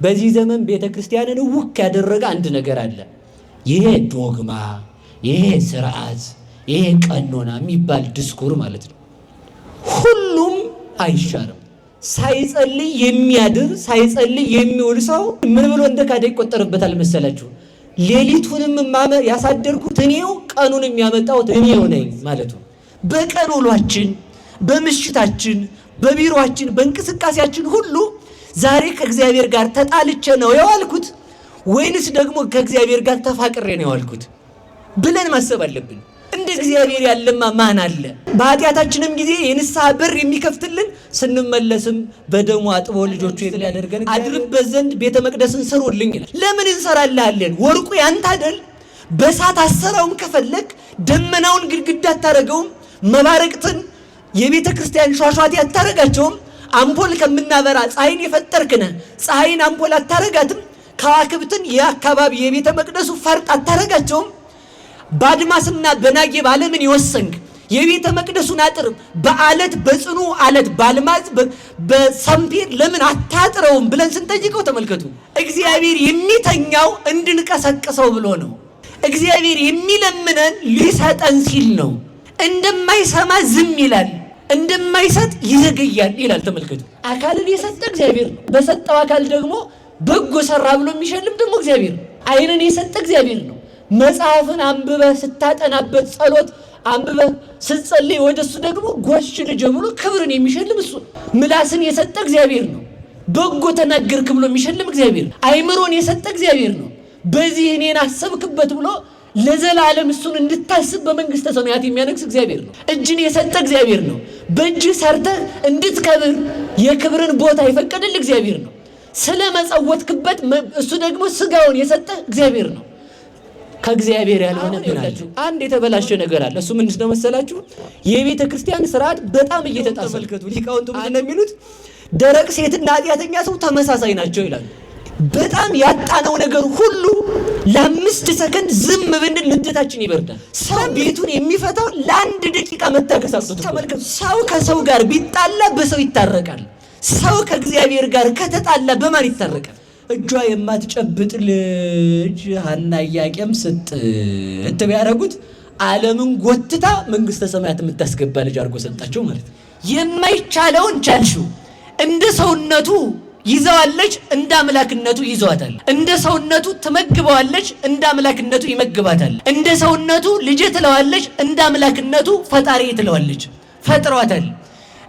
በዚህ ዘመን ቤተክርስቲያንን ውክ ያደረገ አንድ ነገር አለ። ይሄ ዶግማ፣ ይሄ ስርዓት፣ ይሄ ቀኖና የሚባል ድስኩር ማለት ነው። ሁሉም አይሻርም። ሳይጸልይ የሚያድር ሳይጸልይ የሚውል ሰው ምን ብሎ እንደካደ ይቆጠርበታል መሰላችሁ? ሌሊቱንም ያሳደርኩት እኔው ቀኑን የሚያመጣው እኔው ነኝ ማለቱ። በቀን ውሏችን፣ በምሽታችን፣ በቢሮአችን፣ በእንቅስቃሴያችን ሁሉ ዛሬ ከእግዚአብሔር ጋር ተጣልቼ ነው የዋልኩት ወይንስ ደግሞ ከእግዚአብሔር ጋር ተፋቅሬ ነው የዋልኩት ብለን ማሰብ አለብን። እንደ እግዚአብሔር ያለማ ማን አለ? በኃጢአታችንም ጊዜ የንስሐ በር የሚከፍትልን ስንመለስም በደሙ አጥቦ ልጆቹ ያደርገን አድርበት ዘንድ ቤተ መቅደስን ስሩልኝ ይላል። ለምን እንሰራልሃለን? ወርቁ ያንተ አይደል? በሳት አሰራውም ከፈለክ ደመናውን ግድግዳ አታረገውም? መባረቅትን የቤተ ክርስቲያን ሿሿቴ አታረጋቸውም? አምፖል ከምናበራ ፀሐይን የፈጠርክነ ፀሐይን አምፖል አታረጋትም? ከዋክብትን የአካባቢ የቤተ መቅደሱ ፈርጥ አታረጋቸውም? በአድማስና በናጌብ ዓለምን ይወሰንክ የቤተ መቅደሱን አጥር በአለት በጽኑ አለት ባልማዝ በሰምፔር ለምን አታጥረውም ብለን ስንጠይቀው ተመልከቱ። እግዚአብሔር የሚተኛው እንድንቀሰቅሰው ብሎ ነው። እግዚአብሔር የሚለምነን ሊሰጠን ሲል ነው። እንደማይሰማ ዝም ይላል፣ እንደማይሰጥ ይዘገያል ይላል። ተመልከቱ። አካልን የሰጠ እግዚአብሔር ነው። በሰጠው አካል ደግሞ በጎ ሰራ ብሎ የሚሸልም ደግሞ እግዚአብሔር ነው። ዓይንን የሰጠ እግዚአብሔር ነው። መጽሐፍን አንብበህ ስታጠናበት ጸሎት አንብበህ ስትጸልይ ወደሱ ደግሞ ጎሽ ልጅ ብሎ ክብርን የሚሸልም እሱ። ምላስን የሰጠ እግዚአብሔር ነው። በጎ ተናገርክ ብሎ የሚሸልም እግዚአብሔር ነው። አይምሮን የሰጠ እግዚአብሔር ነው። በዚህ እኔን አሰብክበት ብሎ ለዘላለም እሱን እንድታስብ በመንግስተ ሰማያት የሚያነግስ እግዚአብሔር ነው። እጅን የሰጠ እግዚአብሔር ነው። በእጅ ሰርተህ እንድትከብር የክብርን ቦታ የፈቀደል እግዚአብሔር ነው። ስለ መጸወትክበት እሱ ደግሞ ስጋውን የሰጠ እግዚአብሔር ነው። ከእግዚአብሔር ያልሆነ ብላችሁ አንድ የተበላሸ ነገር አለ። እሱ ምንድን ነው መሰላችሁ? የቤተ ክርስቲያን ስርዓት በጣም እየተጣሰ መልከቱ። ሊቃውንቱ ምንድን ነው የሚሉት? ደረቅ ሴትና ኃጢአተኛ ሰው ተመሳሳይ ናቸው ይላሉ። በጣም ያጣነው ነገር ሁሉ ለ5 ሰከንድ ዝም ብንል ንዴታችን ይበርዳል። ሰው ቤቱን የሚፈታው ለ1 ደቂቃ መታገስ አቅቶት። ተመልከቱ። ሰው ከሰው ጋር ቢጣላ በሰው ይታረቃል። ሰው ከእግዚአብሔር ጋር ከተጣላ በማን ይታረቃል? እጇ የማትጨብጥ ልጅ ሐና ኢያቄም ስጥት ቢያደርጉት ዓለምን ጎትታ መንግስተ ሰማያት የምታስገባ ልጅ አድርጎ ሰጣቸው ማለት ነው። የማይቻለውን ቻልሽው። እንደ ሰውነቱ ይዘዋለች፣ እንደ አምላክነቱ ይዘዋታል። እንደ ሰውነቱ ትመግበዋለች፣ እንደ አምላክነቱ ይመግባታል። እንደ ሰውነቱ ልጅ ትለዋለች፣ እንደ አምላክነቱ ፈጣሪ ትለዋለች። ፈጥሯታል።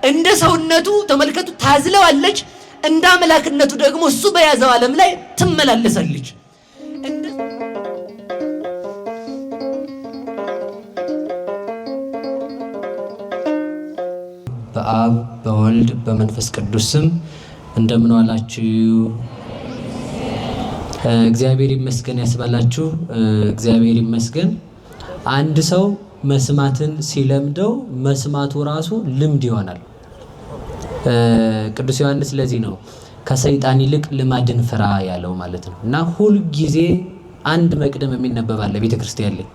እንደ ሰውነቱ ተመልከቱ ታዝለዋለች፣ እንደ አምላክነቱ ደግሞ እሱ በያዘው ዓለም ላይ ትመላለሳለች። በአብ በወልድ በመንፈስ ቅዱስ ስም እንደምን ዋላችሁ? እግዚአብሔር ይመስገን ያስባላችሁ። እግዚአብሔር ይመስገን። አንድ ሰው መስማትን ሲለምደው መስማቱ ራሱ ልምድ ይሆናል። ቅዱስ ዮሐንስ ለዚህ ነው ከሰይጣን ይልቅ ልማድን ፍራ ያለው ማለት ነው። እና ሁል ጊዜ አንድ መቅደም የሚነበባል ቤተክርስቲያን ላይ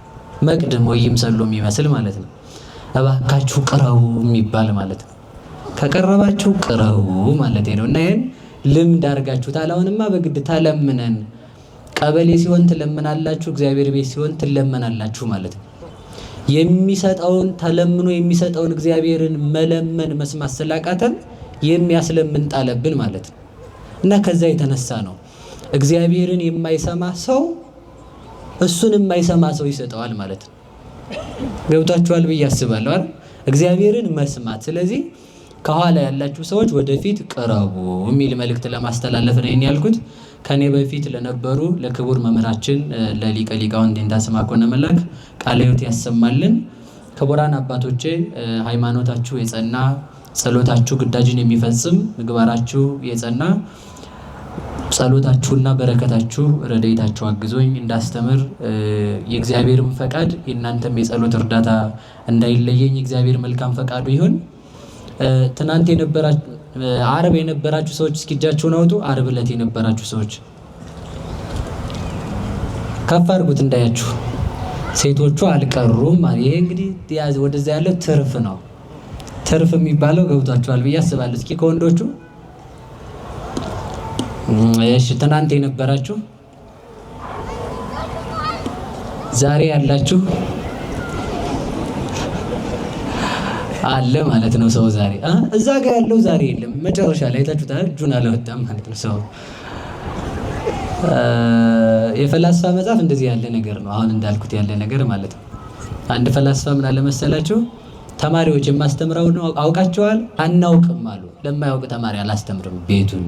መቅደም ወይም ሰሎ የሚመስል ማለት ነው። እባካችሁ ቅረቡ የሚባል ማለት ነው። ከቀረባችሁ ቅረቡ ማለት ነው። እና ይሄን ልምድ አድርጋችሁታል። አሁንማ በግድ ተለምነን ቀበሌ ሲሆን ትለምናላችሁ፣ እግዚአብሔር ቤት ሲሆን ትለመናላችሁ ማለት ነው። የሚሰጠውን ተለምኖ የሚሰጠውን እግዚአብሔርን መለመን መስማት ስላቃተን የሚያስለምን ጣለብን ማለት ነው። እና ከዛ የተነሳ ነው እግዚአብሔርን የማይሰማ ሰው እሱን የማይሰማ ሰው ይሰጠዋል ማለት ነው። ገብቷችኋል ብዬ አስባለሁ አይደል? እግዚአብሔርን መስማት። ስለዚህ ከኋላ ያላችሁ ሰዎች ወደፊት ቅረቡ የሚል መልእክት ለማስተላለፍ ነው ያልኩት። ከኔ በፊት ለነበሩ ለክቡር መምህራችን ለሊቀ ሊቃውንት ዴንታ ስምዐኮነ መላክ ቃለ ሕይወት ያሰማልን። ክቡራን አባቶቼ ሃይማኖታችሁ የጸና ጸሎታችሁ ግዳጅን የሚፈጽም ምግባራችሁ የጸና ጸሎታችሁና በረከታችሁ ረድኤታችሁ አግዞኝ እንዳስተምር የእግዚአብሔርም ፈቃድ የእናንተም የጸሎት እርዳታ እንዳይለየኝ እግዚአብሔር መልካም ፈቃዱ ይሁን። ትናንት የነበራችሁ ዓርብ የነበራችሁ ሰዎች እስኪ እጃችሁን አውጡ። ዓርብ ዕለት የነበራችሁ ሰዎች ከፍ አድርጉት እንዳያችሁ። ሴቶቹ አልቀሩም። ይሄ እንግዲህ ወደዛ ያለው ትርፍ ነው። ትርፍ የሚባለው ገብቷችኋል ብዬ አስባለሁ። እስኪ ከወንዶቹ እሺ ትናንት የነበራችሁ ዛሬ ያላችሁ አለ ማለት ነው። ሰው ዛሬ እዛ ጋር ያለው ዛሬ የለም። መጨረሻ ላይ ታችሁታል። እጁን አለወጣም ማለት ነው። ሰው የፈላስፋ መጽሐፍ እንደዚህ ያለ ነገር ነው። አሁን እንዳልኩት ያለ ነገር ማለት ነው። አንድ ፈላስፋ ምን አለ መሰላችሁ? ተማሪዎች የማስተምረውን አውቃቸዋል? አናውቅም አሉ። ለማያውቅ ተማሪ አላስተምርም ቤቱን።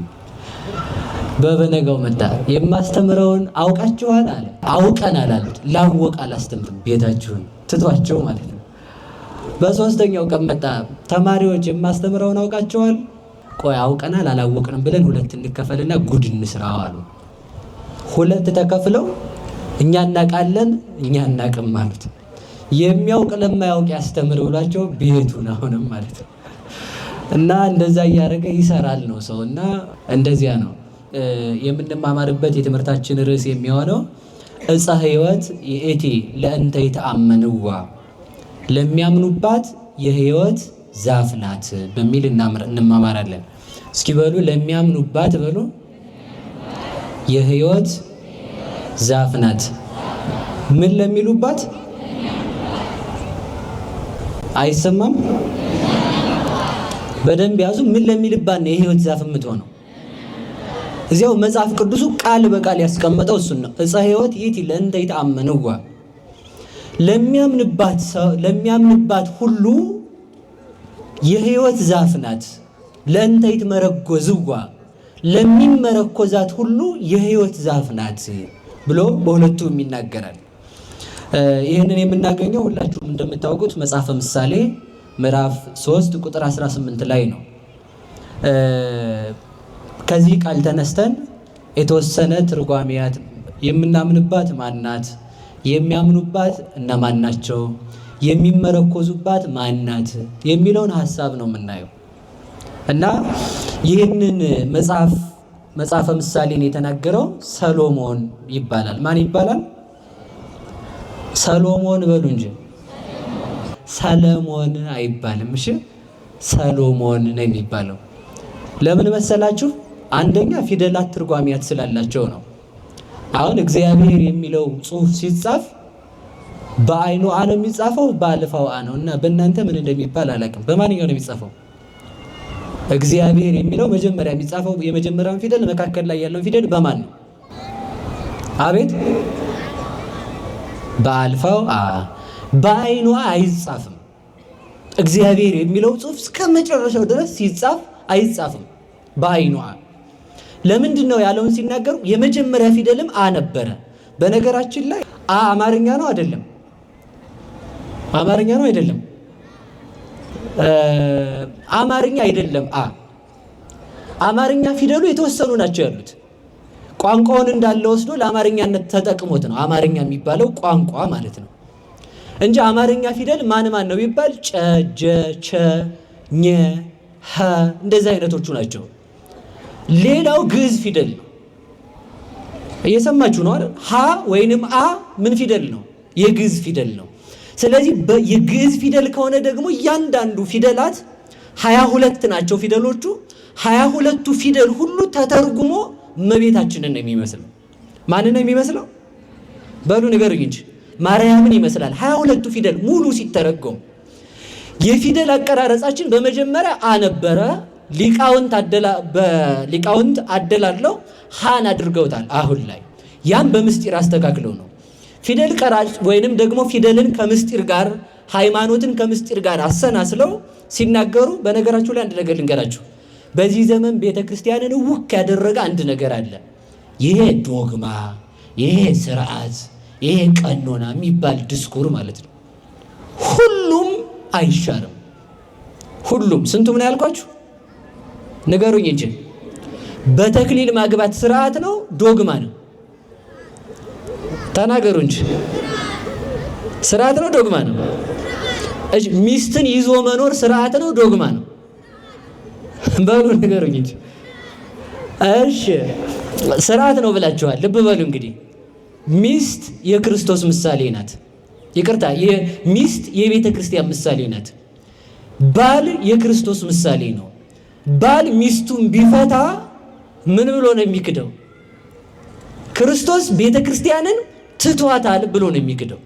በበነጋው መጣ። የማስተምረውን አውቃቸዋል አለ። አውቀናል አሉት። ላወቅ አላስተምርም ቤታችሁን ትቷቸው ማለት ነው። በሶስተኛው ቀን መጣ። ተማሪዎች የማስተምረውን አውቃቸዋል? ቆይ አውቀናል አላወቅንም ብለን ሁለት እንከፈልና ጉድ እንስራው አሉ። ሁለት ተከፍለው እኛ እናውቃለን እኛ እናቅም ማለት የሚያውቅ ለማያውቅ ያስተምር ብሏቸው ቤቱን አሁንም ማለት ነው። እና እንደዛ እያደረገ ይሰራል ነው ሰው። እና እንደዚያ ነው የምንማማርበት የትምህርታችን ርዕስ የሚሆነው ዕፀ ሕይወት ይእቲ ለእንተ ይተአመንዋ፣ ለሚያምኑባት የሕይወት ዛፍ ናት በሚል እንማማራለን። እስኪ በሉ ለሚያምኑባት በሉ የሕይወት ዛፍ ናት። ምን ለሚሉባት? አይሰማም? በደንብ ያዙ። ምን ለሚልባት ነው የሕይወት ዛፍ የምትሆነው? እዚያው መጽሐፍ ቅዱሱ ቃል በቃል ያስቀመጠው እሱን ነው። ዕፀ ሕይወት ይእቲ ለእንተ ይተአመንዋ፣ ለሚያምንባት ሁሉ የሕይወት ዛፍ ናት። ለእንተ ይትመረጎዝዋ፣ ለሚመረኮዛት ሁሉ የሕይወት ዛፍ ናት ብሎ በሁለቱም ይናገራል። ይህንን የምናገኘው ሁላችሁም እንደምታውቁት መጽሐፈ ምሳሌ ምዕራፍ 3 ቁጥር 18 ላይ ነው። ከዚህ ቃል ተነስተን የተወሰነ ትርጓሜያት የምናምንባት ማናት፣ የሚያምኑባት እነማን ናቸው፣ የሚመረኮዙባት ማናት የሚለውን ሐሳብ ነው የምናየው። እና ይህንን መጽሐፈ ምሳሌን የተናገረው ሰሎሞን ይባላል። ማን ይባላል? ሰሎሞን በሉ እንጂ ሰለሞን አይባልም። እሺ ሰሎሞን ነው የሚባለው። ለምን መሰላችሁ? አንደኛ ፊደላት ትርጓሜያት ስላላቸው ነው። አሁን እግዚአብሔር የሚለው ጽሑፍ ሲጻፍ በአይኑ አ ነው የሚጻፈው፣ በአልፋው አ ነው። እና በእናንተ ምን እንደሚባል አላውቅም። በማንኛው ነው የሚጻፈው? እግዚአብሔር የሚለው መጀመሪያ የሚጻፈው የመጀመሪያውን ፊደል፣ መካከል ላይ ያለውን ፊደል በማን ነው? አቤት በአልፋው አ። በአይኑ አ አይጻፍም። እግዚአብሔር የሚለው ጽሑፍ እስከ መጨረሻው ድረስ ሲጻፍ አይጻፍም በአይኑ አ። ለምንድን ነው ያለውን ሲናገሩ የመጀመሪያ ፊደልም አ ነበረ። በነገራችን ላይ አ አማርኛ ነው አይደለም? አማርኛ ነው አይደለም? አማርኛ አይደለም። አማርኛ ፊደሉ የተወሰኑ ናቸው ያሉት። ቋንቋውን እንዳለ ወስዶ ለአማርኛነት ተጠቅሞት ነው አማርኛ የሚባለው ቋንቋ ማለት ነው እንጂ አማርኛ ፊደል ማን ነው ቢባል ጨ፣ ጀ፣ ቸ፣ ኘ፣ ሀ እንደዚህ አይነቶቹ ናቸው። ሌላው ግዕዝ ፊደል ነው። እየሰማችሁ ነው አይደል? ሀ ወይንም አ ምን ፊደል ነው? የግዕዝ ፊደል ነው። ስለዚህ የግዕዝ ፊደል ከሆነ ደግሞ እያንዳንዱ ፊደላት 22 ናቸው ፊደሎቹ። 22ቱ ፊደል ሁሉ ተተርጉሞ እመቤታችንን ነው የሚመስለው። ማንን ነው የሚመስለው? በሉ ንገሩኝ እንጂ ማርያምን ይመስላል። 22ቱ ፊደል ሙሉ ሲተረጎም የፊደል አቀራረጻችን በመጀመሪያ አ ነበረ። ሊቃውንት አደላለው ሃን አድርገውታል። አሁን ላይ ያም በምስጢር አስተካክለው ነው ፊደል ቀራጭ ወይንም ደግሞ ፊደልን ከምስጢር ጋር ሃይማኖትን ከምስጢር ጋር አሰናስለው ሲናገሩ። በነገራችሁ ላይ አንድ ነገር ልንገራችሁ። በዚህ ዘመን ቤተክርስቲያንን ውክ ያደረገ አንድ ነገር አለ። ይሄ ዶግማ፣ ይሄ ስርዓት፣ ይሄ ቀኖና የሚባል ድስኩር ማለት ነው። ሁሉም አይሻርም። ሁሉም ስንቱ ምን ያልኳችሁ ንገሩኝ እንጂ በተክሊል ማግባት ስርዓት ነው ዶግማ ነው? ተናገሩ እንጂ ስርዓት ነው ዶግማ ነው? እሺ ሚስትን ይዞ መኖር ስርዓት ነው ዶግማ ነው? በሉ ንገሩኝ እንጂ። እሺ ስርዓት ነው ብላችኋል። ልብ በሉ እንግዲህ ሚስት የክርስቶስ ምሳሌ ናት። ይቅርታ ሚስት የቤተ ክርስቲያን ምሳሌ ናት። ባል የክርስቶስ ምሳሌ ነው። ባል ሚስቱን ቢፈታ ምን ብሎ ነው የሚክደው? ክርስቶስ ቤተ ክርስቲያንን ትቷታል ብሎ ነው የሚክደው።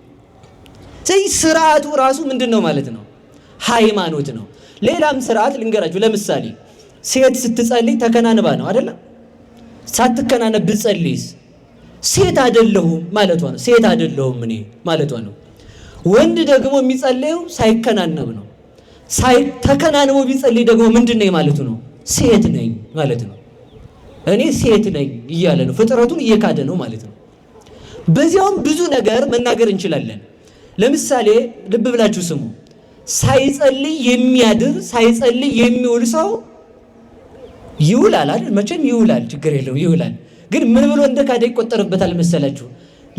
ስለዚህ ስርዓቱ ራሱ ምንድን ነው ማለት ነው? ሃይማኖት ነው። ሌላም ስርዓት ልንገራችሁ። ለምሳሌ ሴት ስትጸልይ ተከናንባ ነው አይደለም? ሳትከናነብ ብትጸልይስ ሴት አይደለሁም ማለቷ ነው። ሴት አይደለሁም እኔ ማለቷ ነው። ወንድ ደግሞ የሚጸልየው ሳይከናነብ ነው። ተከናንቦ ቢጸልይ ደግሞ ምንድን ነኝ ማለቱ ነው? ሴት ነኝ ማለት ነው። እኔ ሴት ነኝ እያለ ነው። ፍጥረቱን እየካደ ነው ማለት ነው። በዚያውም ብዙ ነገር መናገር እንችላለን። ለምሳሌ ልብ ብላችሁ ስሙ። ሳይጸልይ የሚያድር ሳይጸልይ የሚውል ሰው ይውላል አይደል? መቼም ይውላል፣ ችግር የለውም ይውላል። ግን ምን ብሎ እንደካደ ይቆጠርበታል መሰላችሁ?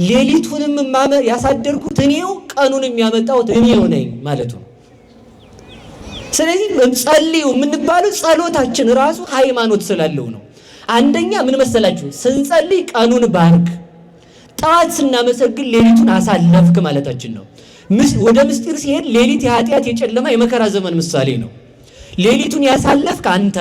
ሌሊቱንም ያሳደርኩት እኔው፣ ቀኑንም ያመጣሁት እኔው ነኝ ማለቱ ነው። ስለዚህ ጸልዩ የምንባለው ጸሎታችን ራሱ ሃይማኖት ስላለው ነው። አንደኛ ምን መሰላችሁ? ስንጸልይ ቀኑን ባርክ፣ ጠዋት ስናመሰግን ሌሊቱን አሳለፍክ ማለታችን ነው። ወደ ምስጢር ሲሄድ ሌሊት የኃጢአት የጨለማ የመከራ ዘመን ምሳሌ ነው። ሌሊቱን ያሳለፍክ አንተ፣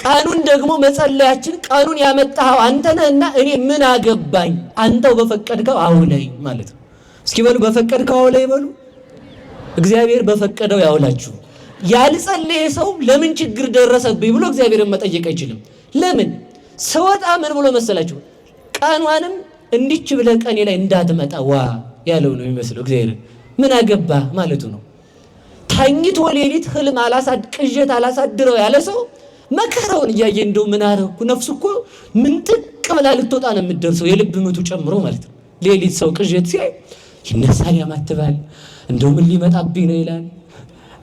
ቀኑን ደግሞ መጸለያችን ቀኑን ያመጣኸው አንተ ነህና እኔ ምን አገባኝ፣ አንተው በፈቀድከው አውለኝ ማለት ነው። እስኪ በሉ በፈቀድከው አውለኝ በሉ። እግዚአብሔር በፈቀደው ያውላችሁ። ያልጸለየ ሰው ለምን ችግር ደረሰብኝ ብሎ እግዚአብሔርን መጠየቅ አይችልም። ለምን ስወጣ ምን ብሎ መሰላችሁ? ቀኗንም እንዲች ብለህ ቀኔ ላይ እንዳትመጣ ዋ ያለው ነው የሚመስለው። እግዚአብሔር ምን አገባ ማለቱ ነው። ተኝቶ ሌሊት ህልም ቅዠት አላሳድረው ያለ ሰው መከራውን እያየ እንደው ምን አረኩ፣ ነፍሱ እኮ ምን ጥቅ ብላ ልትወጣ ነው የምትደርሰው፣ የልብ ምቱ ጨምሮ ማለት ነው። ሌሊት ሰው ቅዠት ሲያይ ይነሳል፣ ያማትባል። እንደው ምን ሊመጣብኝ ነው ይላል።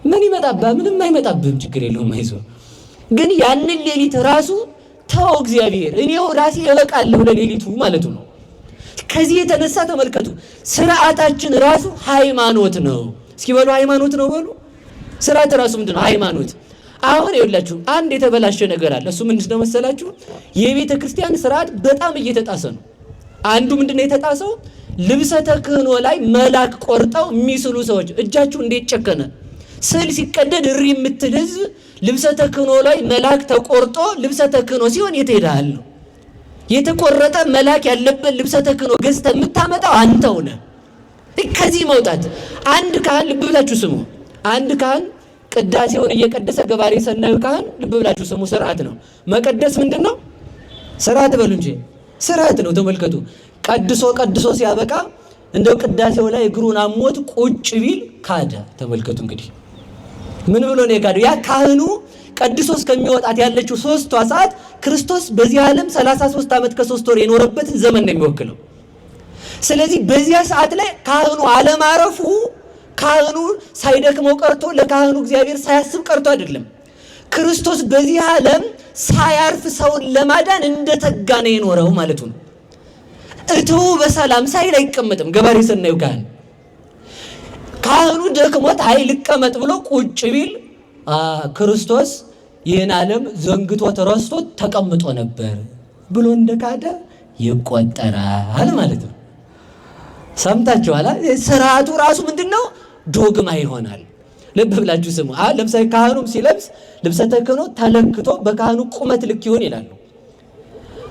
ምን ይመጣባ? ምንም አይመጣብህም፣ ችግር የለውም አይዞህ። ግን ያንን ሌሊት ራሱ ተው እግዚአብሔር እኔው ራሴ እበቃለሁ ለሌሊቱ ማለቱ ነው። ከዚህ የተነሳ ተመልከቱ፣ ስርዓታችን ራሱ ሃይማኖት ነው። እስኪ በሉ ሃይማኖት ነው በሉ። ስርዓት ራሱ ምንድን ነው? ሃይማኖት። አሁን ይኸውላችሁ አንድ የተበላሸ ነገር አለ። እሱ ምንድን ነው መሰላችሁ? የቤተ ክርስቲያን ስርዓት በጣም እየተጣሰ ነው። አንዱ ምንድን ነው የተጣሰው? ልብሰ ተክህኖ ላይ መልአክ ቆርጠው የሚስሉ ሰዎች። እጃችሁ እንዴት ጨከነ! ስዕል ሲቀደድ እሪ የምትል ህዝብ ልብሰ ተክህኖ ላይ መልአክ ተቆርጦ ልብሰ ተክህኖ ሲሆን የት ሄዳል ነው? የተቆረጠ መልአክ ያለበት ልብሰ ተክህኖ ገዝተህ የምታመጣው አንተው ነህ። ከዚህ መውጣት አንድ ካህን ልብ ብላችሁ ስሙ። አንድ ካህን ቅዳሴውን እየቀደሰ ገባሬ ሰናዩ ካህን ልብ ብላችሁ ስሙ። ስርዓት ነው መቀደስ። ምንድን ነው ስርዓት በሉ እንጂ ስርዓት ነው። ተመልከቱ። ቀድሶ ሲያበቃ እንደው ቅዳሴው ላይ እግሩን አሞት ቁጭ ቢል ካደ። ተመልከቱ እንግዲህ ምን ብሎ ነው የካደው? ያ ካህኑ ቀድሶ እስከሚወጣት ያለችው 3ቷ ሰዓት ክርስቶስ በዚህ ዓለም 33 ዓመት ከ3 ወር የኖረበትን ዘመን ነው የሚወክለው። ስለዚህ በዚያ ሰዓት ላይ ካህኑ አለማረፉ ካህኑ ሳይደክመው ቀርቶ ለካህኑ እግዚአብሔር ሳያስብ ቀርቶ አይደለም። ክርስቶስ በዚህ ዓለም ሳያርፍ ሰውን ለማዳን እንደተጋ ነው የኖረው ማለቱ ነው። እትው በሰላም ሳይል አይቀመጥም። ገባሬ ሰናዩ ካህኑ ደክሞት ልቀመጥ ብሎ ቁጭ ቢል ክርስቶስ ይህን ዓለም ዘንግቶት ረስቶት ተቀምጦ ነበር ብሎ እንደካደ ይቆጠራል ማለት ነው። ሰምታችኋል? ስርዓቱ ራሱ ምንድነው? ዶግማ ይሆናል። ልብ ብላችሁ ስሙ። ለምሳሌ ካህኑም ሲለብስ ልብሰ ተክህኖ ተለክቶ በካህኑ ቁመት ልክ ይሆን ይላሉ።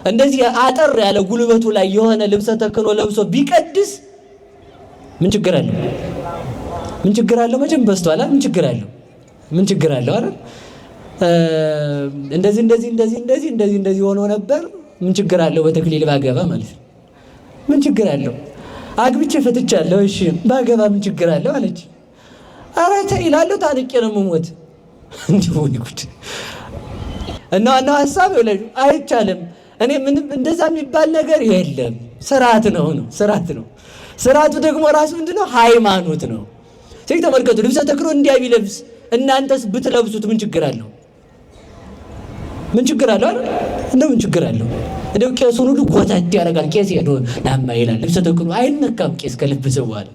እንደዚህ አጠር ያለ ጉልበቱ ላይ የሆነ ልብሰ ተክህኖ ለብሶ ቢቀድስ ምን ችግር አለው? ምን ችግር አለው? መቼም በስቷል። ምን ችግር አለው? ምን ችግር አለው? አረ እንደዚህ ሆኖ ነበር። ምን ችግር አለው? በተክሊል ባገባ ማለት ነው። ምን ችግር አለው? አግብቼ ፈትቻለሁ፣ እሺ ባገባ ምን ችግር አለው አለች። አረ ተይላለሁ፣ ታንቄ ነው የምሞት። እንዲሁ ይጉድ እና ሐሳብ አይቻልም። እኔ ምንም እንደዛ የሚባል ነገር የለም። ስርዓት ነው። ስርዓቱ ደግሞ ራሱ ምንድነው? ሃይማኖት ነው። ስለዚህ ተመልከቱ፣ ልብሰ ተክህኖ እንዲያ ቢለብስ እናንተስ ብትለብሱት ምን ችግር አለው? ምን ችግር አለው? እንደው ምን ችግር አለው? እንደው ቄሱን ሁሉ ጎታት ያደርጋል። ቄስ ሄዶ ናማ ይላል። ልብሰ ተክህኖ አይነካም። ቄስ ከለበሰ በኋላ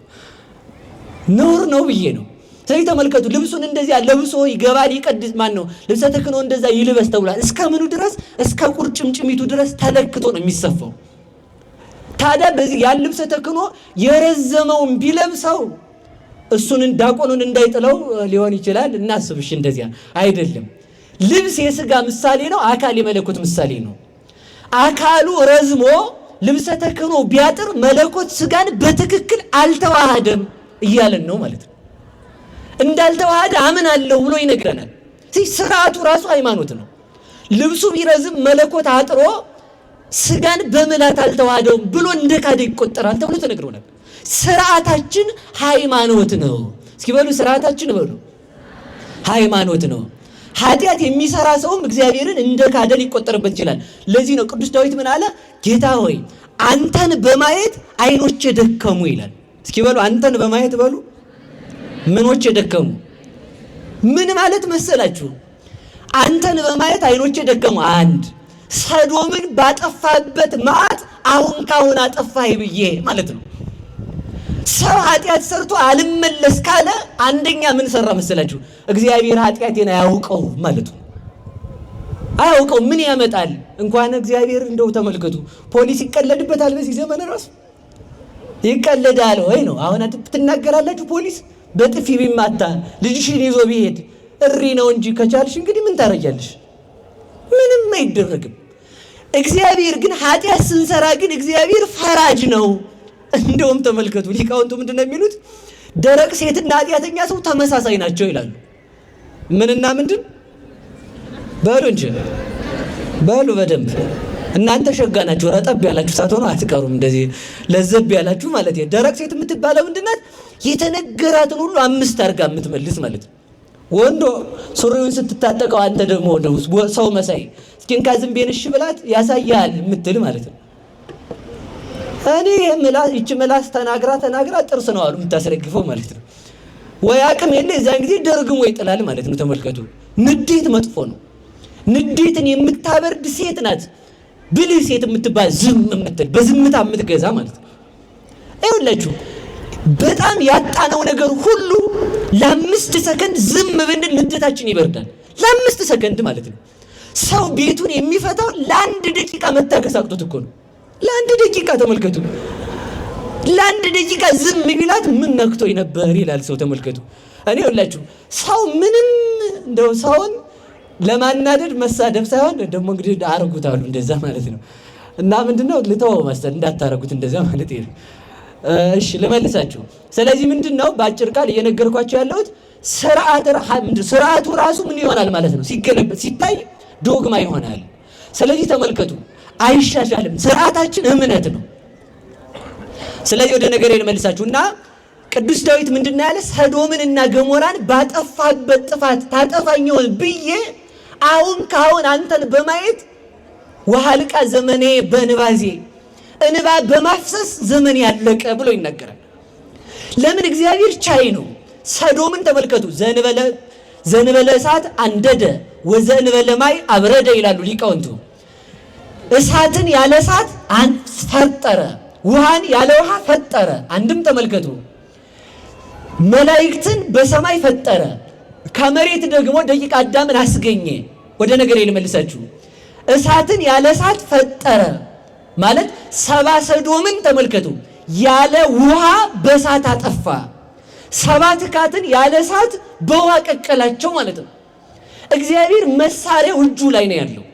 ነውር ነው ብዬ ነው። ስለዚህ ተመልከቱ፣ ልብሱን እንደዚያ ለብሶ ይገባል፣ ይቀድስ። ማን ነው ልብሰ ተክህኖ እንደዛ ይልበስ ተብሏል። እስከ ምኑ ድረስ? እስከ ቁርጭምጭሚቱ ድረስ ተለክቶ ነው የሚሰፋው። ታዲያ በዚህ ያን ልብሰ ተክህኖ የረዘመውን ቢለብሰው እሱን ዲያቆኑን እንዳይጥለው ሊሆን ይችላል። እናስብሽ፣ እንደዚያ አይደለም። ልብስ የሥጋ ምሳሌ ነው፣ አካል የመለኮት ምሳሌ ነው። አካሉ ረዝሞ ልብሰ ተክህኖ ቢያጥር መለኮት ሥጋን በትክክል አልተዋሃደም እያለን ነው ማለት ነው። እንዳልተዋሃደ አምናለሁ ብሎ ይነግረናል። ስርዓቱ ራሱ ሃይማኖት ነው። ልብሱ ቢረዝም መለኮት አጥሮ ሥጋን በምላት አልተዋሃደውም ብሎ እንደ ካደ ይቆጠራል ተብሎ ተነግሮናል። ስርዓታችን ሃይማኖት ነው። እስኪ በሉ ስርዓታችን በሉ ሃይማኖት ነው። ኃጢአት የሚሰራ ሰውም እግዚአብሔርን እንደ ካደ ሊቆጠርበት ይችላል። ለዚህ ነው ቅዱስ ዳዊት ምን አለ? ጌታ ሆይ አንተን በማየት ዓይኖቼ ደከሙ ይላል። እስኪ በሉ አንተን በማየት በሉ ምኖቼ ደከሙ። ምን ማለት መሰላችሁ? አንተን በማየት ዓይኖቼ ደከሙ። አንድ ሰዶምን ባጠፋበት መዓት አሁን ካሁን አጠፋህ ብዬ ማለት ነው። ሰው ኃጢአት ሰርቶ አልመለስ ካለ አንደኛ ምን ሰራ መሰላችሁ? እግዚአብሔር ኃጢአቴን አያውቀው ማለት ነው። አያውቀው ምን ያመጣል? እንኳን እግዚአብሔር እንደው ተመልከቱ፣ ፖሊስ ይቀለድበታል። በዚህ ዘመን ራሱ ይቀለዳል ወይ ነው። አሁን ትናገራላችሁ። ፖሊስ በጥፊ ቢማታ ልጅሽን ይዞ ቢሄድ እሪ ነው እንጂ ከቻልሽ እንግዲህ ምን ታረጃለሽ? ምንም አይደረግም። እግዚአብሔር ግን ኃጢአት ስንሰራ ግን እግዚአብሔር ፈራጅ ነው። እንደውም ተመልከቱ ሊቃውንቱ ምንድነው የሚሉት? ደረቅ ሴትና ኃጢአተኛ ሰው ተመሳሳይ ናቸው ይላሉ። ምንና ምንድን በሉ እንጂ በሉ በደንብ እናንተ ሸጋ ናችሁ። ረጠብ ያላችሁ ሳትሆኑ አትቀሩም። እንደዚህ ለዘብ ያላችሁ ማለት ነው። ደረቅ ሴት የምትባለው ምንድናት? የተነገራትን ሁሉ አምስት አድርጋ የምትመልስ ማለት ነው። ወንዶ ሱሪውን ስትታጠቀው አንተ ደግሞ ሰው መሳይ እስኪንካ ዝምቤን እሺ ብላት ያሳያል የምትል ማለት ነው። እኔ ይህች ምላስ ተናግራ ጥርስ ነው አሉ የምታስረግፈው ማለት ነው። ወይ አቅም የለ የዛን ጊዜ ደርግሞ ይጥላል ማለት ነው። ተመልከቱ፣ ንዴት መጥፎ ነው። ንዴትን የምታበርድ ሴት ናት ብልህ ሴት የምትባል ዝም የምትል በዝምታ የምትገዛ ማለት ነው። ይኸውላችሁ በጣም ያጣነው ነገር ሁሉ ለ5 ሰከንድ ዝም ብንል ንዴታችን ይበርዳል። ለ5 ሰከንድ ማለት ነው። ሰው ቤቱን የሚፈታው ለ1 ደቂቃ መታገስ አቅቶት እኮ ነው። ለ1 ደቂቃ ተመልከቱ። ለ1 ደቂቃ ዝም ቢላት ምን ነክቶኝ ነበር ይላል ሰው። ተመልከቱ። እኔ ይኸውላችሁ ሰው ምንም እንደው ሰውን ለማናደድ መሳደብ ሳይሆን ደግሞ እንግዲህ አርጉታሉ እንደዛ ማለት ነው። እና ምንድነው ልተው ማስተር እንዳታረጉት እንደዛ ማለት ነው። እሺ ልመልሳችሁ። ስለዚህ ምንድነው በአጭር ቃል እየነገርኳችሁ ያለሁት ስርዓቱ ራሱ ምን ይሆናል ማለት ነው? ሲገለበጥ ሲታይ ዶግማ ይሆናል። ስለዚህ ተመልከቱ፣ አይሻሻልም። ስርዓታችን እምነት ነው። ስለዚህ ወደ ነገር ልመልሳችሁና ቅዱስ ዳዊት ምንድነው ያለ? ሰዶምንና ገሞራን ባጠፋበት ጥፋት ታጠፋኛውን ብዬ አሁን ካሁን አንተን በማየት ወሃልቃ ዘመኔ በንባዜ እንባ በማፍሰስ ዘመን ያለቀ ብሎ ይናገራል። ለምን? እግዚአብሔር ቻይ ነው። ሰዶምን ተመልከቱ። ዘንበለ እሳት አንደደ ወዘንበለ ማይ አብረደ ይላሉ ሊቃውንቱ። እሳትን ያለ እሳት ፈጠረ፣ ውሃን ያለ ውሃ ፈጠረ። አንድም ተመልከቱ መላእክትን በሰማይ ፈጠረ፣ ከመሬት ደግሞ ደቂቀ አዳምን አስገኘ። ወደ ነገር ልመልሳችሁ። እሳትን ያለ እሳት ፈጠረ ማለት ሰባ ሰዶምን ተመልከቱ ያለ ውሃ በእሳት አጠፋ። 7 ትካትን ያለ እሳት በውሃ ቀቀላቸው ማለት ነው። እግዚአብሔር መሳሪያው እጁ ላይ ነው ያለው።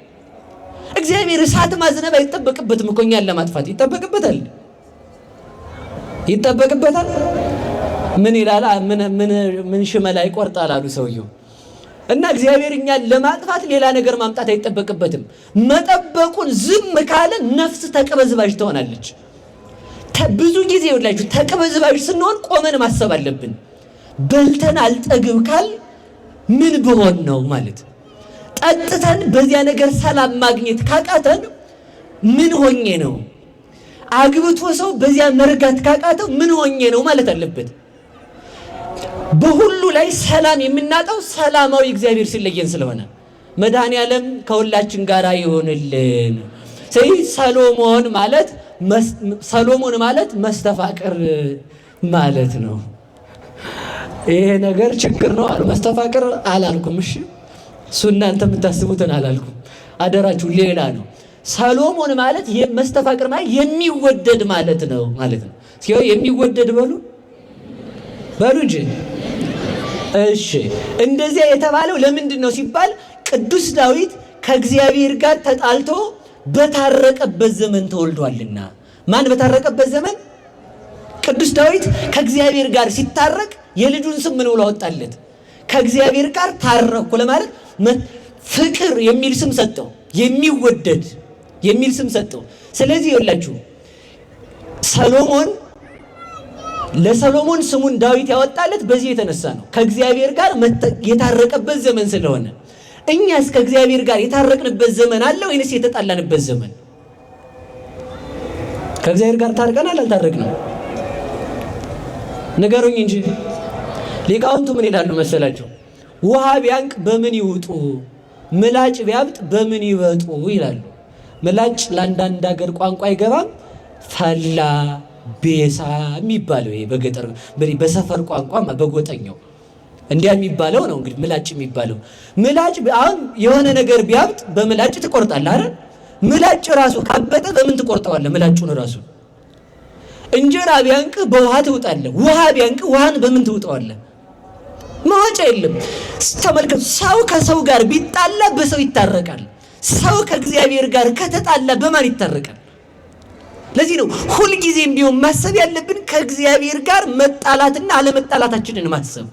እግዚአብሔር እሳት ማዝነብ አይጠበቅበትም እኮ እኛን ለማጥፋት ይጠበቅበታል። ምን ይላል? ምን ሽመላ ይቆርጣል አሉ ሰውየው። እና እግዚአብሔር እኛን ለማጥፋት ሌላ ነገር ማምጣት አይጠበቅበትም። መጠበቁን ዝም ካለ ነፍስ ተቀበዝባዥ ትሆናለች። ብዙ ጊዜ ይኸውላችሁ ተቀበዝባዥ ስንሆን ቆመን ማሰብ አለብን። በልተን አልጠግብ ካል ምን ብሆን ነው ማለት፣ ጠጥተን በዚያ ነገር ሰላም ማግኘት ካቃተን ምን ሆኜ ነው፣ አግብቶ ሰው በዚያ መርጋት ካቃተው ምን ሆኜ ነው ማለት አለበት። በሁሉ ላይ ሰላም የምናጣው ሰላማዊ እግዚአብሔር ሲለየን ስለሆነ መድኃኔዓለም ከሁላችን ጋር ይሆንልን። ስለዚህ ሰሎሞን ማለት መስተፋቅር ማለት ነው። ይሄ ነገር ችግር ነው አሉ። መስተፋቅር አላልኩም። እሺ እሱ እናንተ የምታስቡትን አላልኩም። አደራችሁ ሌላ ነው። ሰሎሞን ማለት መስተፋቅር ማለት የሚወደድ ማለት ነው ማለት ነው። ሲሆን የሚወደድ በሉ እንጂ። እሺ እንደዚያ የተባለው ለምንድን ነው ሲባል ቅዱስ ዳዊት ከእግዚአብሔር ጋር ተጣልቶ በታረቀበት ዘመን ተወልዷልና። ማን በታረቀበት ዘመን? ቅዱስ ዳዊት ከእግዚአብሔር ጋር ሲታረቅ የልጁን ስም ምን ብሎ አወጣለት? ከእግዚአብሔር ጋር ታረቅኩ ለማለት ፍቅር የሚል ስም ሰጠው፣ የሚወደድ የሚል ስም ሰጠው። ስለዚህ ይኸውላችሁ ለሰሎሞን ስሙን ዳዊት ያወጣለት በዚህ የተነሳ ነው፣ ከእግዚአብሔር ጋር የታረቀበት ዘመን ስለሆነ። እኛስ ከእግዚአብሔር ጋር የታረቅንበት ዘመን አለ ወይንስ የተጣላንበት ዘመን? ከእግዚአብሔር ጋር ታርቀናል አልታረቅንም? ንገሩኝ እንጂ። ሊቃውንቱ ምን ይላሉ መሰላችሁ? ውሃ ቢያንቅ በምን ይውጡ፣ ምላጭ ቢያብጥ በምን ይበጡ ይላሉ። ምላጭ ለአንዳንድ ሀገር ቋንቋ አይገባም። ፈላ ቤሳ የሚባለው ይሄ በገጠር በሰፈር ቋንቋ በጎጠኛው እንዲያ የሚባለው ነው። እንግዲህ ምላጭ የሚባለው ምላጭ አሁን የሆነ ነገር ቢያብጥ በምላጭ ትቆርጣለህ አይደል? ምላጭ ራሱ ካበጠ በምን ትቆርጠዋለህ? ምላጩን ራሱ። እንጀራ ቢያንቅ በውሃ ትውጣለህ። ውሃ ቢያንቅ ውሃን በምን ትውጠዋለህ? መዋጫ የለም። ተመልከቱ፣ ሰው ከሰው ጋር ቢጣላ በሰው ይታረቃል። ሰው ከእግዚአብሔር ጋር ከተጣላ በማን ይታረቃል? ለዚህ ነው ሁልጊዜም ቢሆን ማሰብ ያለብን ከእግዚአብሔር ጋር መጣላትና አለመጣላታችንን ማሰብ።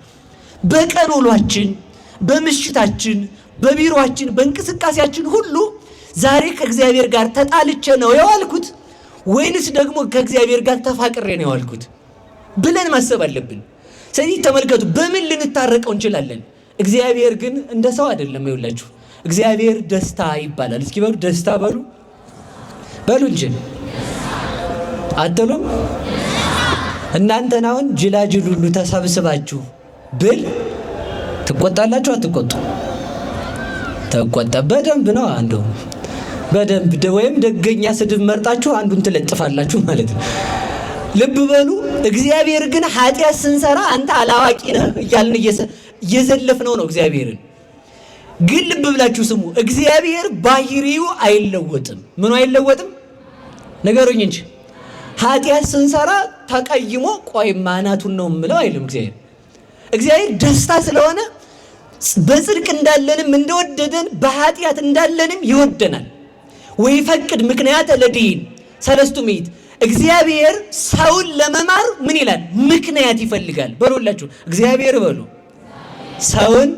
በቀን ውሏችን፣ በምሽታችን፣ በቢሮአችን፣ በእንቅስቃሴያችን ሁሉ ዛሬ ከእግዚአብሔር ጋር ተጣልቼ ነው የዋልኩት ወይንስ ደግሞ ከእግዚአብሔር ጋር ተፋቅሬ ነው የዋልኩት ብለን ማሰብ አለብን። ስለዚህ ተመልከቱ፣ በምን ልንታረቀው እንችላለን? እግዚአብሔር ግን እንደ ሰው አይደለም። ይኸውላችሁ እግዚአብሔር ደስታ ይባላል። እስኪ በሉ ደስታ በሉ እንጂ አትሉም? እናንተን አሁን ጅላጅል ሁሉ ተሰብስባችሁ ብል ትቆጣላችሁ? አትቆጡ? ተቆጣ። በደንብ ነው አንዱ በደንብ ወይም ደገኛ ስድብ መርጣችሁ አንዱን ትለጥፋላችሁ ማለት ነው። ልብ በሉ። እግዚአብሔር ግን ኃጢአት ስንሰራ አንተ አላዋቂ ነህ እያልን እየዘለፍነው ነው እግዚአብሔርን። ግን ልብ ብላችሁ ስሙ። እግዚአብሔር ባህሪው አይለወጥም። ምኑ አይለወጥም? ነገሩኝ እንጂ ኃጢአት ስንሰራ ተቀይሞ ቆይ ማናቱን ነው የምለው አይልም እግዚአብሔር ደስታ ስለሆነ በጽድቅ እንዳለንም እንደወደደን በኃጢአት እንዳለንም ይወደናል። ወይ ፈቅድ ምክንያት ለዲን ሰለስቱ ምዕት እግዚአብሔር ሰውን ለመማር ምን ይላል? ምክንያት ይፈልጋል። በሉላችሁ እግዚአብሔር በሉ። ሰውን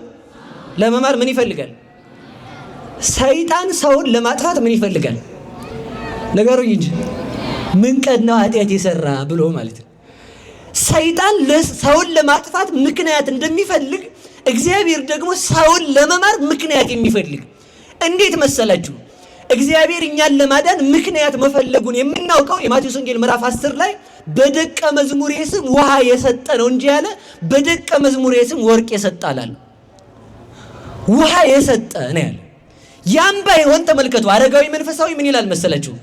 ለመማር ምን ይፈልጋል? ሰይጣን ሰውን ለማጥፋት ምን ይፈልጋል? ነገሩኝ እንጂ ምን ቀን ነው ኃጢአት የሰራ ብሎ ማለት ነው። ሰይጣን ሰውን ለማጥፋት ምክንያት እንደሚፈልግ እግዚአብሔር ደግሞ ሰውን ለመማር ምክንያት የሚፈልግ እንዴት መሰላችሁ? እግዚአብሔር እኛን ለማዳን ምክንያት መፈለጉን የምናውቀው የማቴዎስ ወንጌል ምዕራፍ 10 ላይ በደቀ መዝሙሬ ስም ውሃ የሰጠ ነው እንጂ ያለ በደቀ መዝሙሬ ስም ወርቅ የሰጠ አላለ። ውሃ የሰጠ ነው ያለ። ያም ባይሆን ተመልከቱ፣ አረጋዊ መንፈሳዊ ምን ይላል መሰላችሁ?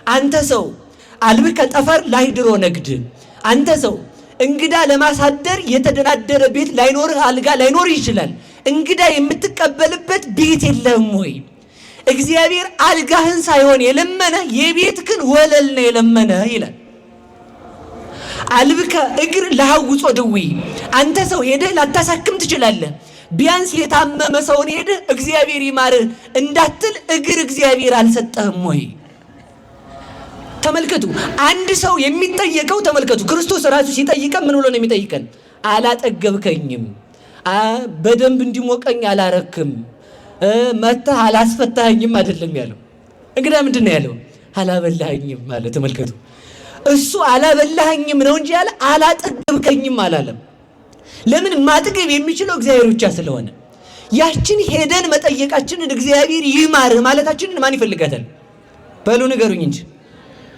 አንተ ሰው አልብከ ጠፈር ላይድሮ ነግድ። አንተ ሰው እንግዳ ለማሳደር የተደላደለ ቤት ላይኖርህ፣ አልጋ ላይኖርህ ይችላል። እንግዳ የምትቀበልበት ቤት የለህም ወይ? እግዚአብሔር አልጋህን ሳይሆን የለመነ የቤትክን ወለል ነው የለመነ ይላል። አልብከ እግር ለሐውጾ ድዊ። አንተ ሰው ሄደህ ላታሳክም ትችላለህ። ቢያንስ የታመመ ሰውን ሄደህ እግዚአብሔር ይማርህ እንዳትል እግር እግዚአብሔር አልሰጠህም ወይ? ተመልከቱ፣ አንድ ሰው የሚጠየቀው ተመልከቱ፣ ክርስቶስ ራሱ ሲጠይቀን ምን ብሎ ነው የሚጠይቀን? አላጠገብከኝም፣ በደንብ እንዲሞቀኝ አላረክም፣ መተህ አላስፈታኸኝም አይደለም ያለው። እንግዲህ ምንድን ነው ያለው? አላበላኸኝም ማለት። ተመልከቱ፣ እሱ አላበላኸኝም ነው እንጂ ያለ አላጠገብከኝም አላለም። ለምን? ማጥገብ የሚችለው እግዚአብሔር ብቻ ስለሆነ። ያችን ሄደን መጠየቃችንን እግዚአብሔር ይማርህ ማለታችንን ማን ይፈልጋታል? በሉ ንገሩኝ እንጂ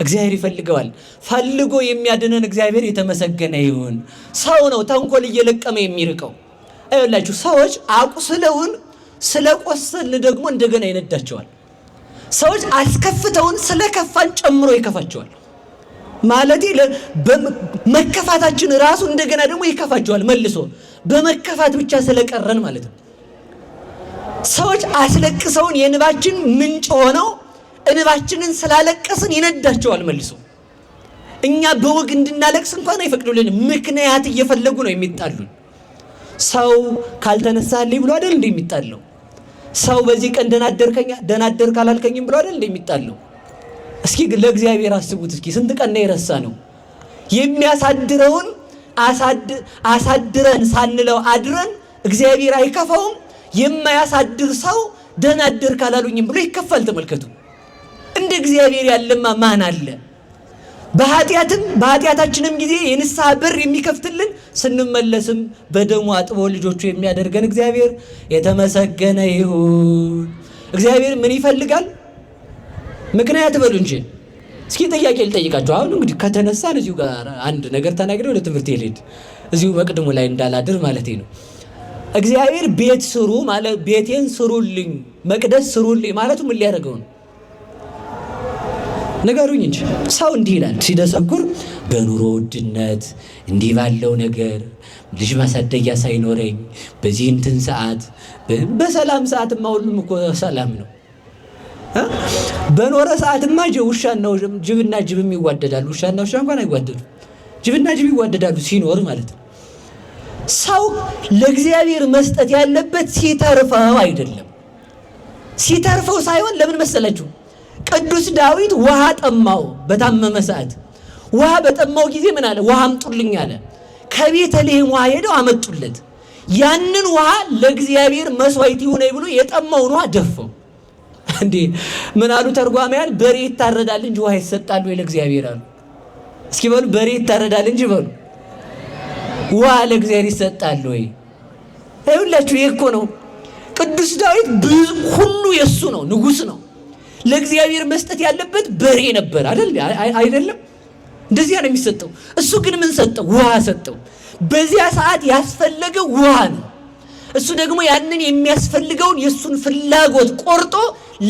እግዚአብሔር ይፈልገዋል። ፈልጎ የሚያድነን እግዚአብሔር የተመሰገነ ይሁን። ሰው ነው ተንኮል እየለቀመ የሚርቀው። አይላችሁ ሰዎች አቁስለውን ስለቆሰልን ደግሞ እንደገና ይነዳቸዋል። ሰዎች አስከፍተውን ስለከፋን ጨምሮ ይከፋቸዋል። ማለቴ መከፋታችን ራሱ እንደገና ደግሞ ይከፋቸዋል መልሶ በመከፋት ብቻ ስለቀረን ማለት ነው። ሰዎች አስለቅሰውን የንባችን ምንጭ ሆነው እንባችንን ስላለቀስን ይነዳቸዋል መልሶ። እኛ በወግ እንድናለቅስ እንኳን አይፈቅዱልንም። ምክንያት እየፈለጉ ነው የሚጣሉን። ሰው ካልተነሳልኝ ብሎ አይደል እንደሚጣለው? ሰው በዚህ ቀን ደናደርክ አላልከኝም ብሎ አይደል እንደሚጣለው? እስኪ ለእግዚአብሔር አስቡት። እስኪ ስንት ቀን ነው የረሳ ነው? የሚያሳድረውን አሳድረን ሳንለው አድረን እግዚአብሔር አይከፋውም? የማያሳድር ሰው ደናደርክ አላሉኝም ብሎ ይከፋል። ተመልከቱ። እንደ እግዚአብሔር ያለማ ማን አለ? በኃጢአታችንም ጊዜ የንስሐ በር የሚከፍትልን ስንመለስም በደሙ አጥቦ ልጆቹ የሚያደርገን እግዚአብሔር የተመሰገነ ይሁን። እግዚአብሔር ምን ይፈልጋል? ምክንያት በሉ እንጂ። እስኪ ጥያቄ ልጠይቃችሁ። አሁን እንግዲህ ከተነሳን እዚሁ ጋር አንድ ነገር ተናግሬ ወደ ትምህርት ልሄድ፣ እዚሁ መቅድሙ ላይ እንዳላድር ማለት ነው። እግዚአብሔር ቤት ስሩ ማለት ቤቴን ስሩልኝ፣ መቅደስ ስሩልኝ ማለቱ ምን ሊያደርገው ነው? ነገሩኝ እንጂ። ሰው እንዲህ ይላል ሲደሰኩር፣ በኑሮ ውድነት እንዲህ ባለው ነገር ልጅ ማሳደጊያ ሳይኖረኝ በዚህ እንትን ሰዓት፣ በሰላም ሰዓትማ ሁሉም እኮ ሰላም ነው። በኖረ ሰዓትማ ጅብና ጅብም ይዋደዳሉ። ውሻና ውሻ እንኳን አይዋደዱ፣ ጅብና ጅብ ይዋደዳሉ ሲኖር ማለት ነው። ሰው ለእግዚአብሔር መስጠት ያለበት ሲተርፈው አይደለም። ሲተርፈው ሳይሆን ለምን መሰላችሁ? ቅዱስ ዳዊት ውሃ ጠማው በታመመ ሰዓት። ውሃ በጠማው ጊዜ ምን አለ? ውሃ አምጡልኝ አለ። ከቤተልሔም ውሃ ሄደው አመጡለት። ያንን ውሃ ለእግዚአብሔር መስዋዕት ይሁን ብሎ የጠማውን ውሃ ደፈው። እንዴ ምን አሉ ተርጓሚያን? በሬ ይታረዳል እንጂ ውሃ ይሰጣል ወይ ለእግዚአብሔር አሉ። እስኪ በሉ በሬ ይታረዳል እንጂ በሉ ውሃ ለእግዚአብሔር ይሰጣል ወይ? ይኸውላችሁ ይሄ እኮ ነው ቅዱስ ዳዊት ሁሉ የሱ ነው፣ ንጉሥ ነው። ለእግዚአብሔር መስጠት ያለበት በሬ ነበር አይደለም? እንደዚያ ነው የሚሰጠው። እሱ ግን ምን ሰጠው? ውሃ ሰጠው። በዚያ ሰዓት ያስፈለገው ውሃ ነው። እሱ ደግሞ ያንን የሚያስፈልገውን የሱን ፍላጎት ቆርጦ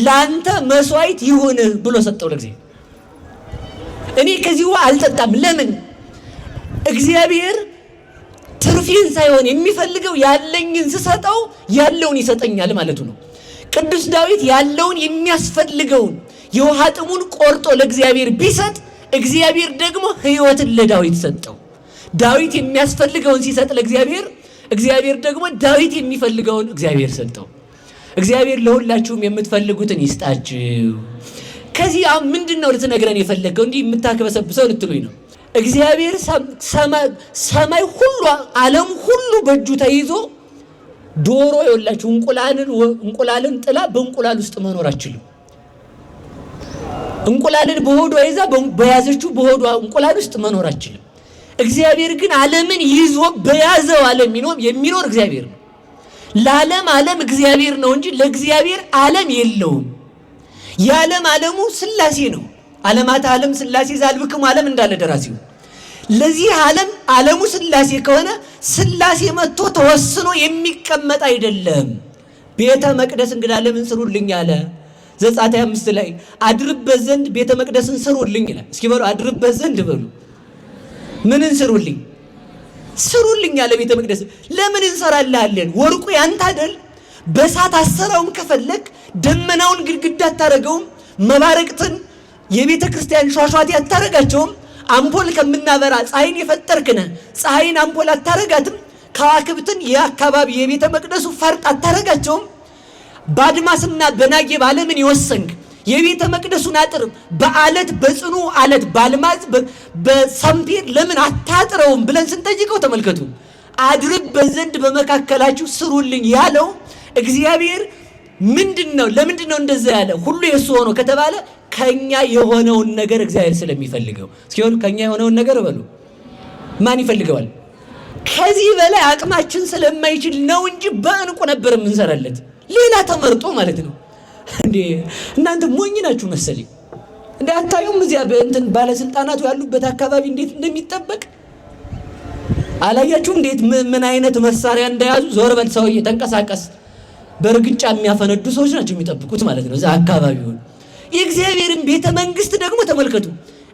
ላንተ መስዋዕት ይሁን ብሎ ሰጠው ለእግዚአብሔር። እኔ ከዚህ ውሃ አልጠጣም። ለምን? እግዚአብሔር ትርፌን ሳይሆን የሚፈልገው ያለኝን ስሰጠው ያለውን ይሰጠኛል ማለቱ ነው። ቅዱስ ዳዊት ያለውን የሚያስፈልገውን የውሃ ጥሙን ቆርጦ ለእግዚአብሔር ቢሰጥ እግዚአብሔር ደግሞ ሕይወትን ለዳዊት ሰጠው። ዳዊት የሚያስፈልገውን ሲሰጥ ለእግዚአብሔር፣ እግዚአብሔር ደግሞ ዳዊት የሚፈልገውን እግዚአብሔር ሰጠው። እግዚአብሔር ለሁላችሁም የምትፈልጉትን ይስጣችሁ። ከዚህ ምንድነው ልትነግረን የፈለገው? እንዲህ የምታከበሰብሰው ልትሉኝ ነው? እግዚአብሔር ሰማይ ሁሉ ዓለም ሁሉ በእጁ ተይዞ ዶሮ ይወላችሁ እንቁላልን ጥላ በእንቁላል ውስጥ መኖር አትችልም። እንቁላልን በሆዷ ይዛ በያዘችው በሆዷ እንቁላል ውስጥ መኖር አትችልም። እግዚአብሔር ግን ዓለምን ይዞ በያዘው ዓለም የሚኖር እግዚአብሔር ነው። ዓለም እግዚአብሔር ነው እንጂ ለእግዚአብሔር ዓለም የለውም። ዓለሙ ሥላሴ ነው። ዓለም ሥላሴ ዛልብክሙ ዓለም እንዳለ ደራሲው። ለዚህ ዓለሙ ሥላሴ ከሆነ ሥላሴ መጥቶ ተወስኖ የሚቀመጥ አይደለም። ቤተ መቅደስ እንግዳ ለምን ስሩልኝ አለ ዘጸአት 5 ላይ። አድርበት ዘንድ ቤተ መቅደስን ስሩልኝ ይላል። እስኪ በሉ አድርበት ዘንድ በሉ። ምንን ስሩልኝ? ስሩልኝ አለ ቤተ መቅደስ። ለምን እንሰራልሃለን? ወርቁ ያንተ አይደል? በሳት አሰራውም ከፈለክ ደመናውን ግድግዳ አታረገውም? መባረቅትን የቤተ ክርስቲያን ሿሿቴ አታረጋቸውም? አምፖል ከምናበራ ፀሐይን የፈጠርክነ ፀሐይን አምፖል አታረጋትም? ከዋክብትን የአካባቢ የቤተ መቅደሱ ፈርጥ አታረጋቸውም? በአድማስና በናጌብ ዓለምን የወሰንክ የቤተ መቅደሱን አጥር በአለት በጽኑ አለት ባልማዝ በሰምፔር ለምን አታጥረውም ብለን ስንጠይቀው ተመልከቱ። አድርበት ዘንድ በመካከላችሁ ስሩልኝ ያለው እግዚአብሔር ምንድነው? ለምንድነው እንደዛ ያለ? ሁሉ የሱ ሆኖ ከተባለ ከኛ የሆነውን ነገር እግዚአብሔር ስለሚፈልገው። እስኪ ሆነ ከኛ የሆነውን ነገር በሉ። ማን ይፈልገዋል? ከዚህ በላይ አቅማችን ስለማይችል ነው እንጂ በእንቁ ነበር የምንሰራለት፣ ሌላ ተመርጦ ማለት ነው። እንዴ እናንተ ሞኝ ናችሁ መሰለኝ። እንዴ አታዩም? እዚያ በእንትን ባለስልጣናቱ ያሉበት አካባቢ እንዴት እንደሚጠበቅ አላያችሁም? እንዴት ምን አይነት መሳሪያ እንደያዙ። ዞር በል ሰውዬ ተንቀሳቀስ። በርግጫ የሚያፈነዱ ሰዎች ናቸው የሚጠብቁት ማለት ነው እዛ አካባቢውን። የእግዚአብሔርን ቤተ መንግስት ደግሞ ተመልከቱ።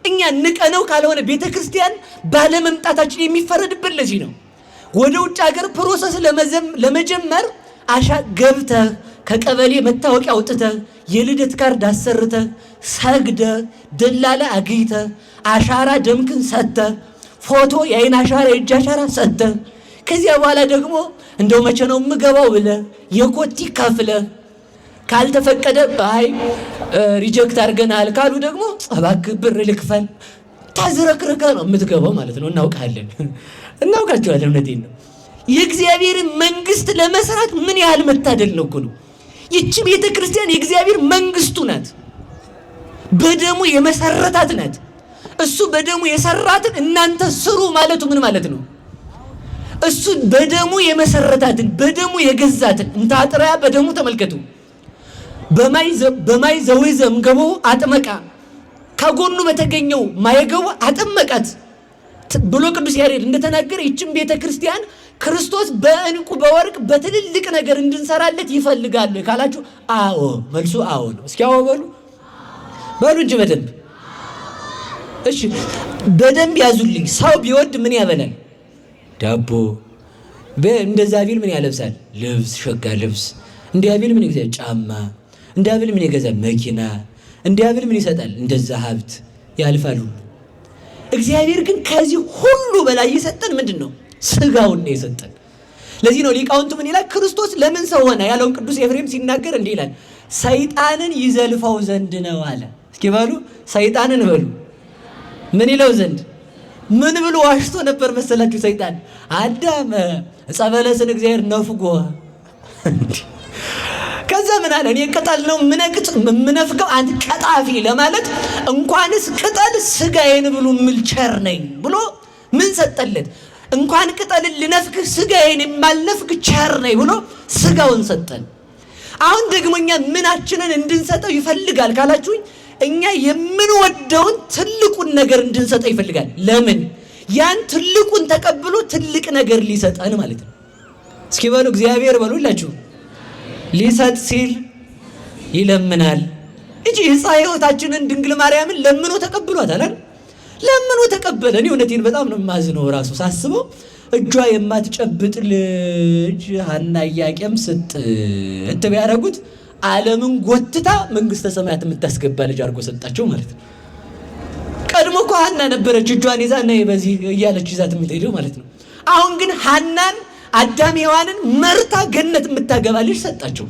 እኛ ንቀነው ካልሆነ ቤተ ክርስቲያን ባለመምጣታችን የሚፈረድበት ለዚህ ነው። ወደ ውጭ ሀገር ፕሮሰስ ለመጀመር ገብተህ ከቀበሌ መታወቂያ አውጥተህ የልደት ካርድ አሰርተህ ሰግደህ ደላላ አግኝተህ አሻራ ደምክን ሰጥተህ ፎቶ የአይን አሻራ የእጅ አሻራ ሰጥተህ ከዚያ በኋላ ደግሞ እንደው መቼ ነው የምገባው ብለህ የኮቲ ከፍለህ ካልተፈቀደ አይ ሪጀክት አድርገናል ካሉ ደግሞ እባክህ ብር ልክፈል ታዝረክርከ ነው የምትገባው ማለት ነው። እናውቃቸዋለን። እውነቴን ነው። የእግዚአብሔርን መንግስት ለመስራት ምን ያህል መታደል ነው እኮ ነው። ይቺ ቤተ ክርስቲያን የእግዚአብሔር መንግስቱ ናት። በደሙ የመሰረታት ናት። እሱ በደሙ የሰራትን እናንተ ስሩ ማለቱ ምን ማለት ነው? እሱ በደሙ የመሰረታትን በደሙ የገዛትን እንታጥራያ በደሙ ተመልከቱ። በማይ ዘዊዘም ገቦ አጥመቃ ከጎኑ በተገኘው ማየገቡ አጥመቃት ብሎ ቅዱስ ያሬድ እንደተናገረ ይህችን ቤተ ክርስቲያን ክርስቶስ በእንቁ በወርቅ በትልልቅ ነገር እንድንሰራለት ይፈልጋል ካላችሁ አዎ፣ መልሱ አዎ ነው። እስኪ አዎ በሉ እንጂ በደንብ እሺ፣ በደንብ ያዙልኝ። ሰው ቢወድ ምን ያበላል? ዳቦ። እንደዛ ቢል ምን ያለብሳል? ልብስ፣ ሸጋ ልብስ። እንዲያ ቢል ምን ይገዛል? ጫማ። እንዲያ ቢል ምን ይገዛል? መኪና። እንዲያ ቢል ምን ይሰጣል? እንደዛ ሀብት ያልፋሉ። እግዚአብሔር ግን ከዚህ ሁሉ በላይ የሰጠን ምንድን ነው? ስጋውን ነው የሰጠን። ለዚህ ነው ሊቃውንቱ ምን ይላል? ክርስቶስ ለምን ሰው ሆነ ያለውን ቅዱስ ኤፍሬም ሲናገር እንዲህ ይላል፣ ሰይጣንን ይዘልፈው ዘንድ ነው አለ። እስኪ በሉ ሰይጣንን በሉ ምን ይለው ዘንድ። ምን ብሎ ዋሽቶ ነበር መሰላችሁ? ሰይጣን አዳም ዕፀ በለስን እግዚአብሔር ነፍጎ ከዛ ምን አለ? እኔ ቅጠል ነው ምነፍገው አንተ ቀጣፊ ለማለት እንኳንስ ቅጠል ስጋዬን ብሉ ምልቸር ነኝ ብሎ ምን ሰጠለት? እንኳን ቅጠልን ልነፍግ ስጋዬን የማልነፍግ ቸር ነኝ ብሎ ስጋውን ሰጠን። አሁን ደግሞ እኛ ምናችንን እንድንሰጠው ይፈልጋል ካላችሁኝ፣ እኛ የምንወደውን ትልቁን ነገር እንድንሰጠው ይፈልጋል። ለምን? ያን ትልቁን ተቀብሎ ትልቅ ነገር ሊሰጠን ማለት ነው። እስኪ በሉ እግዚአብሔር በሉ ሁላችሁ። ሊሰጥ ሲል ይለምናል እንጂ ሕፃን ሕይወታችንን ድንግል ማርያምን ለምኖ ተቀብሏታል አይደል? ለምኖ ተቀበለ። እኔ እውነቴን በጣም ነው የማዝነው ራሱ ሳስበው። እጇ የማትጨብጥ ልጅ ሐና ኢያቄም ስጥ ቢያደርጉት ዓለምን ጎትታ መንግስተ ሰማያት የምታስገባ ልጅ አድርጎ ሰጣቸው ማለት ነው። ቀድሞ እኮ ሐና ነበረች እጇን ይዛ ነይ በዚህ እያለች ይዛት የምትሄደው ማለት ነው። አሁን ግን ሐናን አዳም ሔዋንን መርታ ገነት የምታገባ ልጅ ሰጣቸው።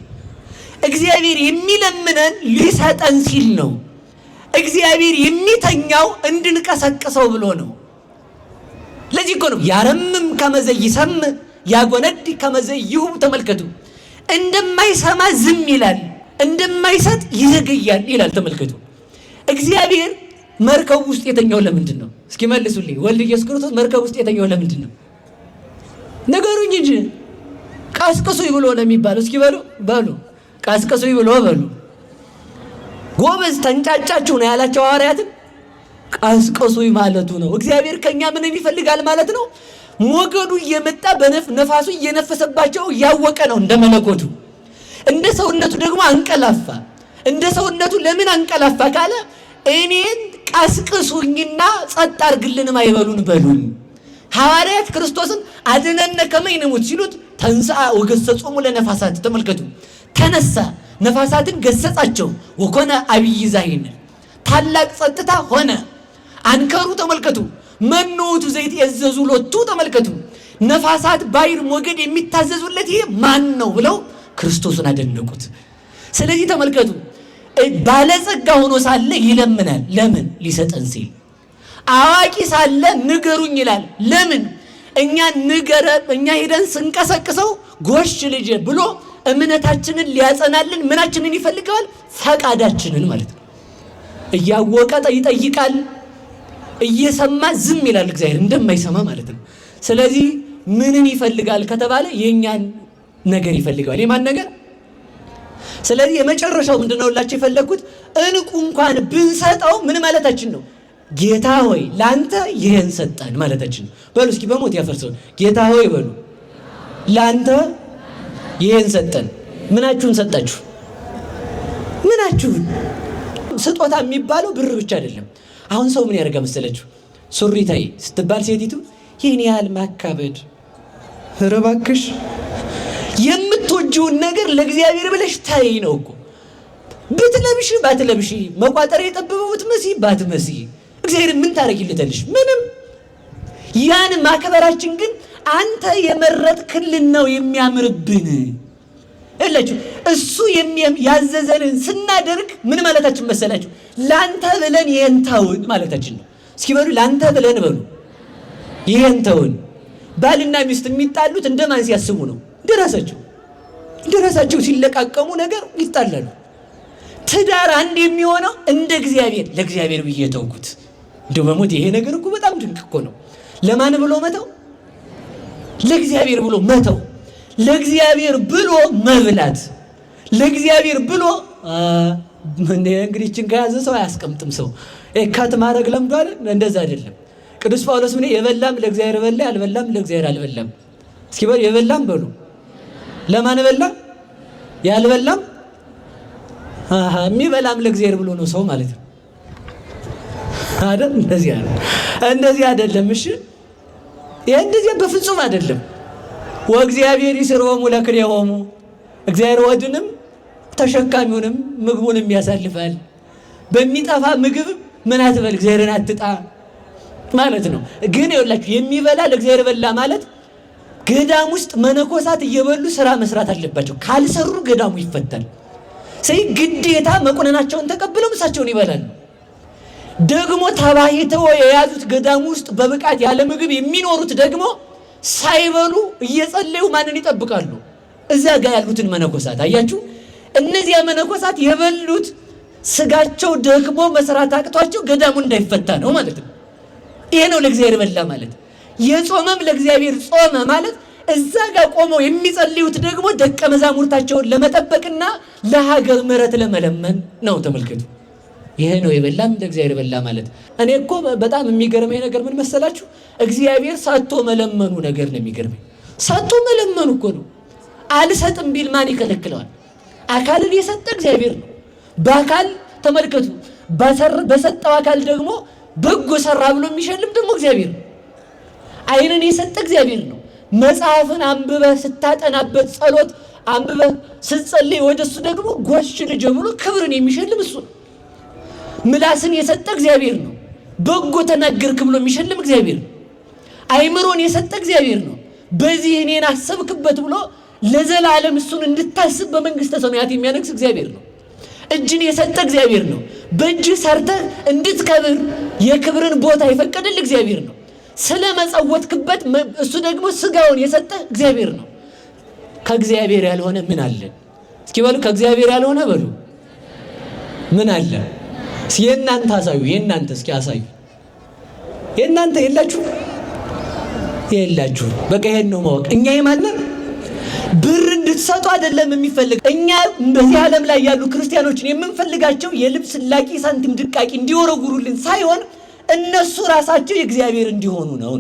እግዚአብሔር የሚለምነን ሊሰጠን ሲል ነው። እግዚአብሔር የሚተኛው እንድንቀሰቅሰው ብሎ ነው። ለዚህ እኮ ነው ያረምም ከመዘይሰም ያጎነድ ከመዘይሁ። ተመልከቱ፣ እንደማይሰማ ዝም ይላል፣ እንደማይሰጥ ይዘገያል ይላል። ተመልከቱ፣ እግዚአብሔር መርከብ ውስጥ የተኛው ለምንድን ነው? እስኪ መልሱልኝ። ወልድ ኢየሱስ ክርስቶስ መርከብ ውስጥ የተኛው ለምንድን ነው? ነገሩኝ እንጂ ቀስቅሱኝ ብሎ ነው የሚባለው። እስኪ በሉ ቀስቅሱኝ ብሎ በሉ። ጎበዝ ተንጫጫችሁ ነው ያላቸው ሐዋርያትን። ቀስቅሱኝ ማለቱ ነው። እግዚአብሔር ከኛ ምን ይፈልጋል ማለት ነው? ሞገዱ እየመጣ ነፋሱ እየነፈሰባቸው እያወቀ ነው እንደ መለኮቱ። እንደ ሰውነቱ ደግሞ አንቀላፋ። እንደ ሰውነቱ ለምን አንቀላፋ ካለ እኔን ቀስቅሱኝና ጸጥ አድርግልንም አይበሉን በሉኝ። ሐዋርያት ክርስቶስን አድነነ ከመይንሙት ሲሉት ተንሥአ ወገሰጾሙ ለነፋሳት። ተመልከቱ፣ ተነሳ ነፋሳትን ገሰጻቸው። ወኮነ አብይ ዛሂን፣ ታላቅ ጸጥታ ሆነ። አንከሩ ተመልከቱ፣ መኑ ውእቱ ዘይትዔዘዙ ሎቱ። ተመልከቱ፣ ነፋሳት ባይር ሞገድ የሚታዘዙለት ይሄ ማን ነው ብለው ክርስቶስን አደነቁት። ስለዚህ ተመልከቱ፣ ባለጸጋ ሆኖ ሳለ ይለምናል። ለምን? ሊሰጠን ሲል። አዋቂ ሳለ ንገሩኝ ይላል። ለምን? እኛ ሄደን ስንቀሰቅሰው ጎሽ ልጅ ብሎ እምነታችንን ሊያጸናልን ምናችንን ይፈልጋል? ፈቃዳችንን ማለት ነው። እያወቀ ይጠይቃል፣ እየሰማ ዝም ይላል። እግዚአብሔር እንደማይሰማ ማለት ነው። ስለዚህ ምንን ይፈልጋል ከተባለ የኛን ነገር ይፈልጋል። የማን ነገር? ስለዚህ የመጨረሻው ምንድነው ላችሁ የፈለኩት? እንቁ እንኳን ብንሰጠው ምን ማለታችን ነው? ጌታ ሆይ ላንተ ይሄን ሰጠን ማለታችን ነው። በሉ እስኪ በሞት ያፈርሰው ጌታ ሆይ በሉ ላንተ ይሄን ሰጠን። ምናችሁን ሰጣችሁ? ምናችሁን? ስጦታ የሚባለው ብር ብቻ አይደለም። አሁን ሰው ምን ያደርጋ መሰለችሁ? ሱሪ ታይ ስትባል ሴቲቱ ይህን ያህል ማካበድ፣ ኧረ እባክሽ የምትወጂውን ነገር ለእግዚአብሔር ብለሽ ታይ ነው እኮ። ብትለብሺ ባትለብሺ፣ መቋጠር የጠበበው ብትመሲ ባትመሲ፣ እግዚአብሔር ምን ታደርጊለታለሽ? ምንም። ያን ማክበራችን ግን አንተ የመረጥክልን ነው የሚያምርብን። እላችሁ እሱ ያዘዘንን ስናደርግ ምን ማለታችን መሰላችሁ? ላንተ ብለን ይሄን ተውን ማለታችን ነው። እስኪ በሉ ላንተ ብለን በሉ ይሄን ተውን። ባልና ሚስት የሚጣሉት እንደማን ሲያስቡ ነው? እንደራሳቸው ሲለቃቀሙ ነገር ይጣላሉ። ትዳር አንድ የሚሆነው እንደ እግዚአብሔር ለእግዚአብሔር ብዬ ተውኩት እንደው በሞት ይሄ ነገር እኮ በጣም ድንቅ እኮ ነው። ለማን ብሎ መተው? ለእግዚአብሔር ብሎ መተው፣ ለእግዚአብሔር ብሎ መብላት፣ ለእግዚአብሔር ብሎ እንግዲህ እችን ከያዘ ሰው አያስቀምጥም። ሰው ካት ማድረግ ለምዷል። እንደዛ አይደለም። ቅዱስ ጳውሎስ ምን የበላም ለእግዚአብሔር በላ፣ ያልበላም ለእግዚአብሔር አልበላም። እስኪ በሉ የበላም በሉ ለማን በላ? ያልበላም የሚበላም ለእግዚአብሔር ብሎ ነው ሰው ማለት ነው አይደል? እንደዚህ አይደለም። እሺ ይሄ እንደዚህ በፍጹም አይደለም። ወእግዚአብሔር ይስርወሙ ለክልኤሆሙ፣ እግዚአብሔር ወድንም ተሸካሚውንም ምግቡንም ያሳልፋል። በሚጠፋ ምግብ ምን አትበል እግዚአብሔርን አትጣ ማለት ነው። ግን ይኸውላችሁ የሚበላ ለእግዚአብሔር በላ ማለት ገዳም ውስጥ መነኮሳት እየበሉ ስራ መስራት አለባቸው። ካልሰሩ ገዳሙ ይፈታል። ስለዚህ ግዴታ መቁነናቸውን ተቀብለው ምሳቸውን ይበላሉ። ደግሞ ተባይተው የያዙት ገዳሙ ውስጥ በብቃት ያለ ምግብ የሚኖሩት ደግሞ ሳይበሉ እየጸለዩ ማንን ይጠብቃሉ? እዛ ጋር ያሉትን መነኮሳት። አያችሁ፣ እነዚያ መነኮሳት የበሉት ስጋቸው ደግሞ መስራት አቅቷቸው ገዳሙ እንዳይፈታ ነው ማለት ነው። ይሄ ነው ለእግዚአብሔር በላ ማለት። የጾመም ለእግዚአብሔር ጾመ ማለት እዛ ጋር ቆመው የሚጸልዩት ደግሞ ደቀ መዛሙርታቸውን ለመጠበቅና ለሀገር ምሕረት ለመለመን ነው። ተመልከቱ፣ ይሄ ነው የበላም ለእግዚአብሔር በላ ማለት። እኔ እኮ በጣም የሚገርመኝ ነገር ምን መሰላችሁ? እግዚአብሔር ሳቶ መለመኑ ነገር ነው የሚገርመኝ። ሳቶ መለመኑ እኮ ነው። አልሰጥም ቢል ማን ይከለክለዋል? አካልን የሰጠ እግዚአብሔር ነው። በአካል ተመልከቱ፣ በሰጠው አካል ደግሞ በጎ ሰራ ብሎ የሚሸልም ደግሞ እግዚአብሔር ነው። ዓይንን የሰጠ እግዚአብሔር ነው። መጽሐፍን አንብበህ ስታጠናበት፣ ጸሎት አንብበህ ስትጸልይ ወደሱ ደግሞ ጎሽ ልጅ ብሎ ክብርን የሚሸልም እሱ ነው። ምላስን የሰጠ እግዚአብሔር ነው። በጎ ተናገርክ ብሎ የሚሸልም እግዚአብሔር ነው። አይምሮን የሰጠ እግዚአብሔር ነው። በዚህ እኔን አሰብክበት ብሎ ለዘላለም እሱን እንድታስብ በመንግስተ ሰማያት የሚያነግስ እግዚአብሔር ነው። እጅን የሰጠ እግዚአብሔር ነው። በእጅህ ሰርተህ እንድትከብር የክብርን ቦታ የፈቀደል እግዚአብሔር ነው። ስለ መጸወትክበት እሱ ደግሞ ስጋውን የሰጠ እግዚአብሔር ነው። ከእግዚአብሔር ያልሆነ ምን አለን? እስኪ በሉ ከእግዚአብሔር ያልሆነ በሉ ምን አለ? የእናንተ አሳዩ። የእናንተ እስኪ አሳዩ። የእናንተ የላችሁ? በቃ ይሄን ነው ማወቅ። እኛ የማንን ብር እንድትሰጡ አይደለም የሚፈልግ። እኛ በዚህ ዓለም ላይ ያሉ ክርስቲያኖችን የምንፈልጋቸው የልብስ ላቂ ሳንቲም ድቃቂ እንዲወረጉሩልን ሳይሆን እነሱ ራሳቸው የእግዚአብሔር እንዲሆኑ ነው።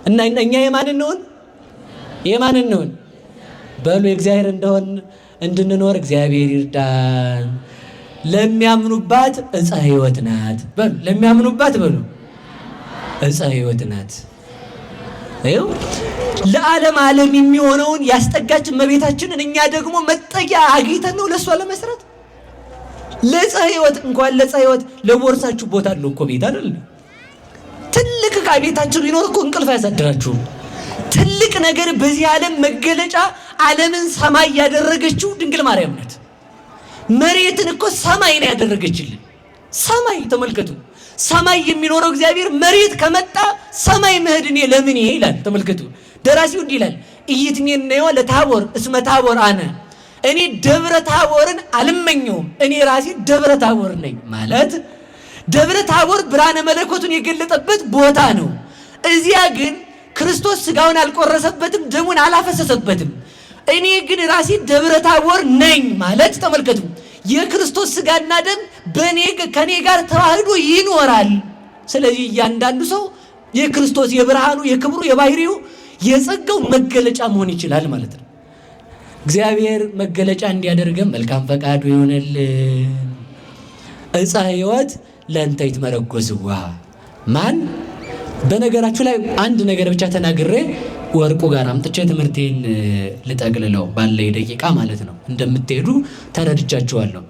እና እኛ የማንን ነውን? በሉ የእግዚአብሔር እንደሆን እንድንኖር እግዚአብሔር ይርዳን። ለሚያምኑባት ዕፀ ሕይወት ናት። በሉ ለሚያምኑባት በሉ ዕፀ ሕይወት ናት። ይኸው ለዓለም የሚሆነውን ያስጠጋችን እመቤታችንን እኛ ደግሞ መጠጊያ አግኝተን ነው ለእሷ ለመስራት። ለዕፀ ሕይወት እንኳን ለዕፀ ሕይወት ለቦርሳችሁ ቦታ አለው እኮ ቤት አይደል? ትልቅ ዕቃ ቤታችሁ ቢኖር እኮ እንቅልፍ አያሳድራችሁም። ትልቅ ነገር በዚህ ዓለም መገለጫ ዓለምን ሰማይ ያደረገችው ድንግል ማርያም ናት። መሬትን እኮ ሰማይ ነው ያደረገችልን። ሰማይ ተመልከቱ። ሰማይ የሚኖረው እግዚአብሔር መሬት ከመጣ ሰማይ መሄድኔ ለምን ይላል። ተመልከቱ፣ ደራሲው እንዲህ ይላል፣ ኢይትሜነዮ ለታቦር እስመ ታቦር አነ። እኔ ደብረ ታቦርን አልመኘውም፣ እኔ ራሴ ደብረ ታቦር ነኝ ማለት። ደብረ ታቦር ብርሃነ መለኮቱን የገለጠበት ቦታ ነው። እዚያ ግን ክርስቶስ ስጋውን አልቆረሰበትም፣ ደሙን አላፈሰሰበትም። እኔ ግን ራሴ ደብረ ታቦር ነኝ ማለት ተመልከቱ፣ የክርስቶስ ስጋና ደም ከኔ ጋር ተዋህዶ ይኖራል። ስለዚህ እያንዳንዱ ሰው የክርስቶስ የብርሃኑ የክብሩ የባህሪው የጸጋው መገለጫ መሆን ይችላል ማለት ነው። እግዚአብሔር መገለጫ እንዲያደርገን መልካም ፈቃዱ ይሆነልን። ዕፀ ሕይወት ለእንተ ይትመረጎዝዋ ማን? በነገራችሁ ላይ አንድ ነገር ብቻ ተናግሬ ወርቁ ጋር አምጥቼ ትምህርቴን ልጠቅልለው ባለኝ ደቂቃ ማለት ነው። እንደምትሄዱ ተረድቻችኋለሁ።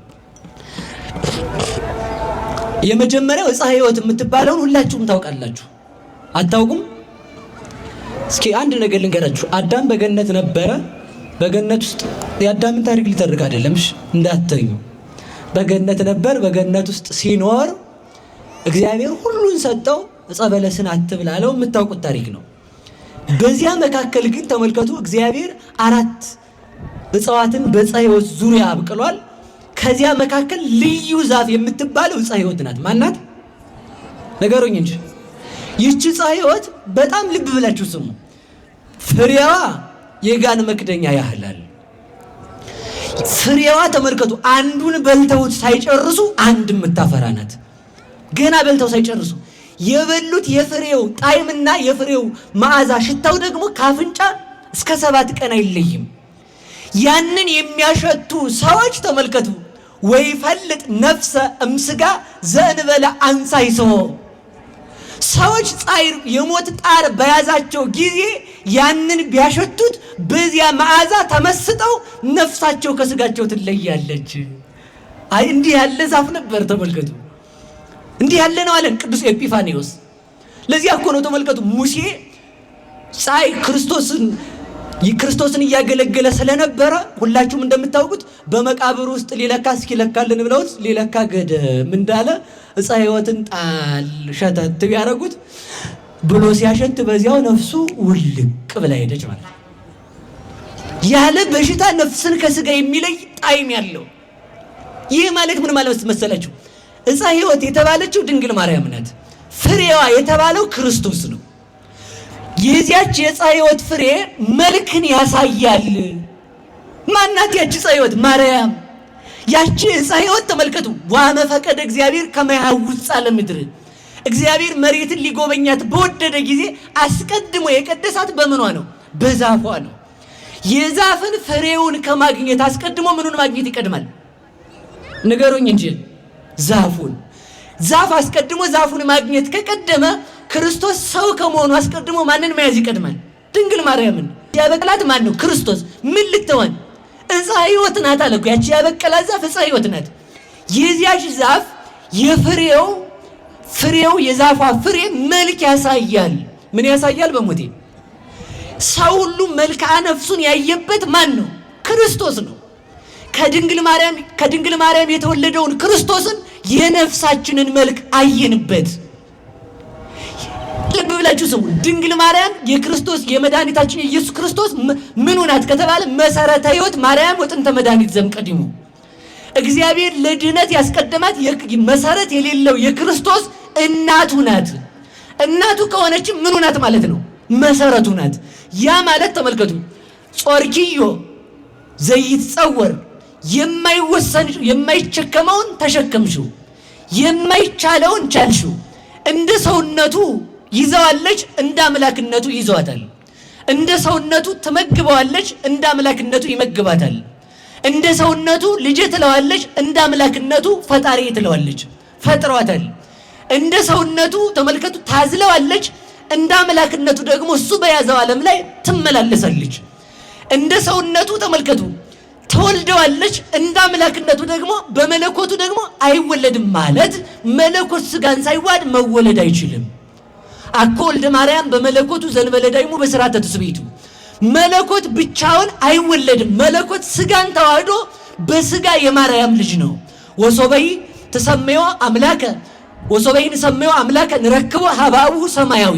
የመጀመሪያው ዕፀ ሕይወት የምትባለውን ሁላችሁም ታውቃላችሁ። አታውቁም? እስኪ አንድ ነገር ልንገራችሁ። አዳም በገነት ነበረ። በገነት ውስጥ የአዳምን ታሪክ ሊተርክ አይደለምሽ እንዳትተኙ። በገነት ነበር። በገነት ውስጥ ሲኖር እግዚአብሔር ሁሉን ሰጠው፣ ዕፀ በለስን አትብላ አለው። የምታውቁት ታሪክ ነው። በዚያ መካከል ግን ተመልከቱ፣ እግዚአብሔር 4 እጽዋትን በዕፀ ሕይወት ዙሪያ አብቅሏል። ከዚያ መካከል ልዩ ዛፍ የምትባለው ዕፀ ሕይወት ናት። ማናት? ነገሩኝ እንጂ። ይህች ዕፀ ሕይወት በጣም ልብ ብላችሁ ስሙ። ፍሬዋ የጋን መክደኛ ያህላል። ፍሬዋ ተመልከቱ፣ አንዱን በልተውት ሳይጨርሱ አንድ የምታፈራ ናት። ገና በልተው ሳይጨርሱ የበሉት የፍሬው ጣዕምና የፍሬው መዓዛ ሽታው ደግሞ ከአፍንጫ እስከ 7 ቀን አይለይም። ያንን የሚያሸቱ ሰዎች ተመልከቱ፣ ወይ ፈልጥ ነፍሰ እምስጋ ዘእንበለ አንሳይሶ። ሰዎች ጻይር የሞት ጣር በያዛቸው ጊዜ ያንን ቢያሸቱት በዚያ መዓዛ ተመስጠው ነፍሳቸው ከስጋቸው ትለያለች። አይ እንዲህ ያለ ዛፍ ነበር ተመልከቱ። እንዲህ ያለ ነው አለን ቅዱስ ኤጲፋኒዎስ። ለዚያ እኮ ነው ተመልከቱ ሙሴ ክርስቶስን እያገለገለ ስለነበረ ሁላችሁም እንደምታውቁት በመቃብር ውስጥ ሊለካ እስኪለካልን ብለውት ሊለካ ገደም እንዳለ ዕፀ ሕይወትን ጣል ሸተት ቢያደርጉት ብሎ ሲያሸት በዚያው ነፍሱ ውልቅ ብላ ሄደች ማለት ነው። ያለ በሽታ ነፍስን ከስጋ የሚለይ ጣዕም ያለው ይህ ማለት ምን ማለት መሰላችሁ? ዕፀ ሕይወት የተባለችው ድንግል ማርያም ናት። ፍሬዋ የተባለው ክርስቶስ ነው። የዚያች የዕፀ ሕይወት ፍሬ መልክን ያሳያል። ማናት ያች ዕፀ ሕይወት? ማርያም። ያቺ ዕፀ ሕይወት ተመልከቱ፣ ዋመ ፈቀደ እግዚአብሔር ከመ ያሐውፅ ለምድር። እግዚአብሔር መሬትን ሊጎበኛት በወደደ ጊዜ አስቀድሞ የቀደሳት በምኗ ነው? በዛፏ ነው። የዛፍን ፍሬውን ከማግኘት አስቀድሞ ምኑን ማግኘት ይቀድማል? ንገሩኝ እንጂ። ዛፉን። ዛፍ አስቀድሞ ዛፉን ማግኘት ከቀደመ ክርስቶስ ሰው ከመሆኑ አስቀድሞ ማንን መያዝ ይቀድማል? ድንግል ማርያምን። ያበቀላት ማን ነው? ክርስቶስ። ምን ልትሆን? ዕፀ ሕይወት ናት አለ እኮ። ያቺ ያበቀላት ዛፍ ዕፀ ሕይወት ናት። የዚያች ዛፍ ፍሬው የዛፏ ፍሬ መልክ ያሳያል። ምን ያሳያል? በሞቴ ሰው ሁሉ መልክዓ ነፍሱን ያየበት ማን ነው? ክርስቶስ ነው። ከድንግል ማርያም የተወለደውን ክርስቶስን የነፍሳችንን መልክ አየንበት። ልብ ብላችሁ ስሙ። ድንግል ማርያም የክርስቶስ የመድኃኒታችን የኢየሱስ ክርስቶስ ምኑ ናት ከተባለ መሰረተ ሕይወት ማርያም ወጥንተ መድኃኒት ዘእምቀዲሙ። እግዚአብሔር ለድህነት ያስቀደማት መሰረት የሌለው የክርስቶስ እናቱ ናት። እናቱ ከሆነችም ምኑ ናት ማለት ነው? መሰረቱ ናት። ያ ማለት ተመልከቱ፣ ጾርኪዮ ዘይትጸወር፣ የማይቸከመውን ተሸከምሽው፣ የማይቻለውን ቻልሽው። እንደ ሰውነቱ ይዘዋለች፣ እንደ አምላክነቱ ይዘዋታል። እንደ ሰውነቱ ትመግበዋለች፣ እንደ አምላክነቱ ይመግባታል። እንደ ሰውነቱ ልጅ ትለዋለች፣ እንደ አምላክነቱ ፈጣሪ ትለዋለች፣ ፈጥሯታል። እንደ ሰውነቱ ተመልከቱ ታዝለዋለች፣ እንደ አምላክነቱ ደግሞ እሱ በያዘው ዓለም ላይ ትመላለሳለች። እንደ ሰውነቱ ተመልከቱ ተወልደዋለች፣ እንደ አምላክነቱ ደግሞ በመለኮቱ ደግሞ አይወለድም። ማለት መለኮት ስጋን ሳይዋድ መወለድ አይችልም። አኮ ወልደ ማርያም በመለኮቱ ዘንበለ ዳይሙ በሥርዓተ ትስብእቱ። መለኮት ብቻውን አይወለድም። መለኮት ስጋን ተዋህዶ በስጋ የማርያም ልጅ ነው። ወሶበይ ተሰመዮ አምላከ ወሶበይ ተሰመዮ አምላከ ንረክቦ ሀባኡ ሰማያዊ።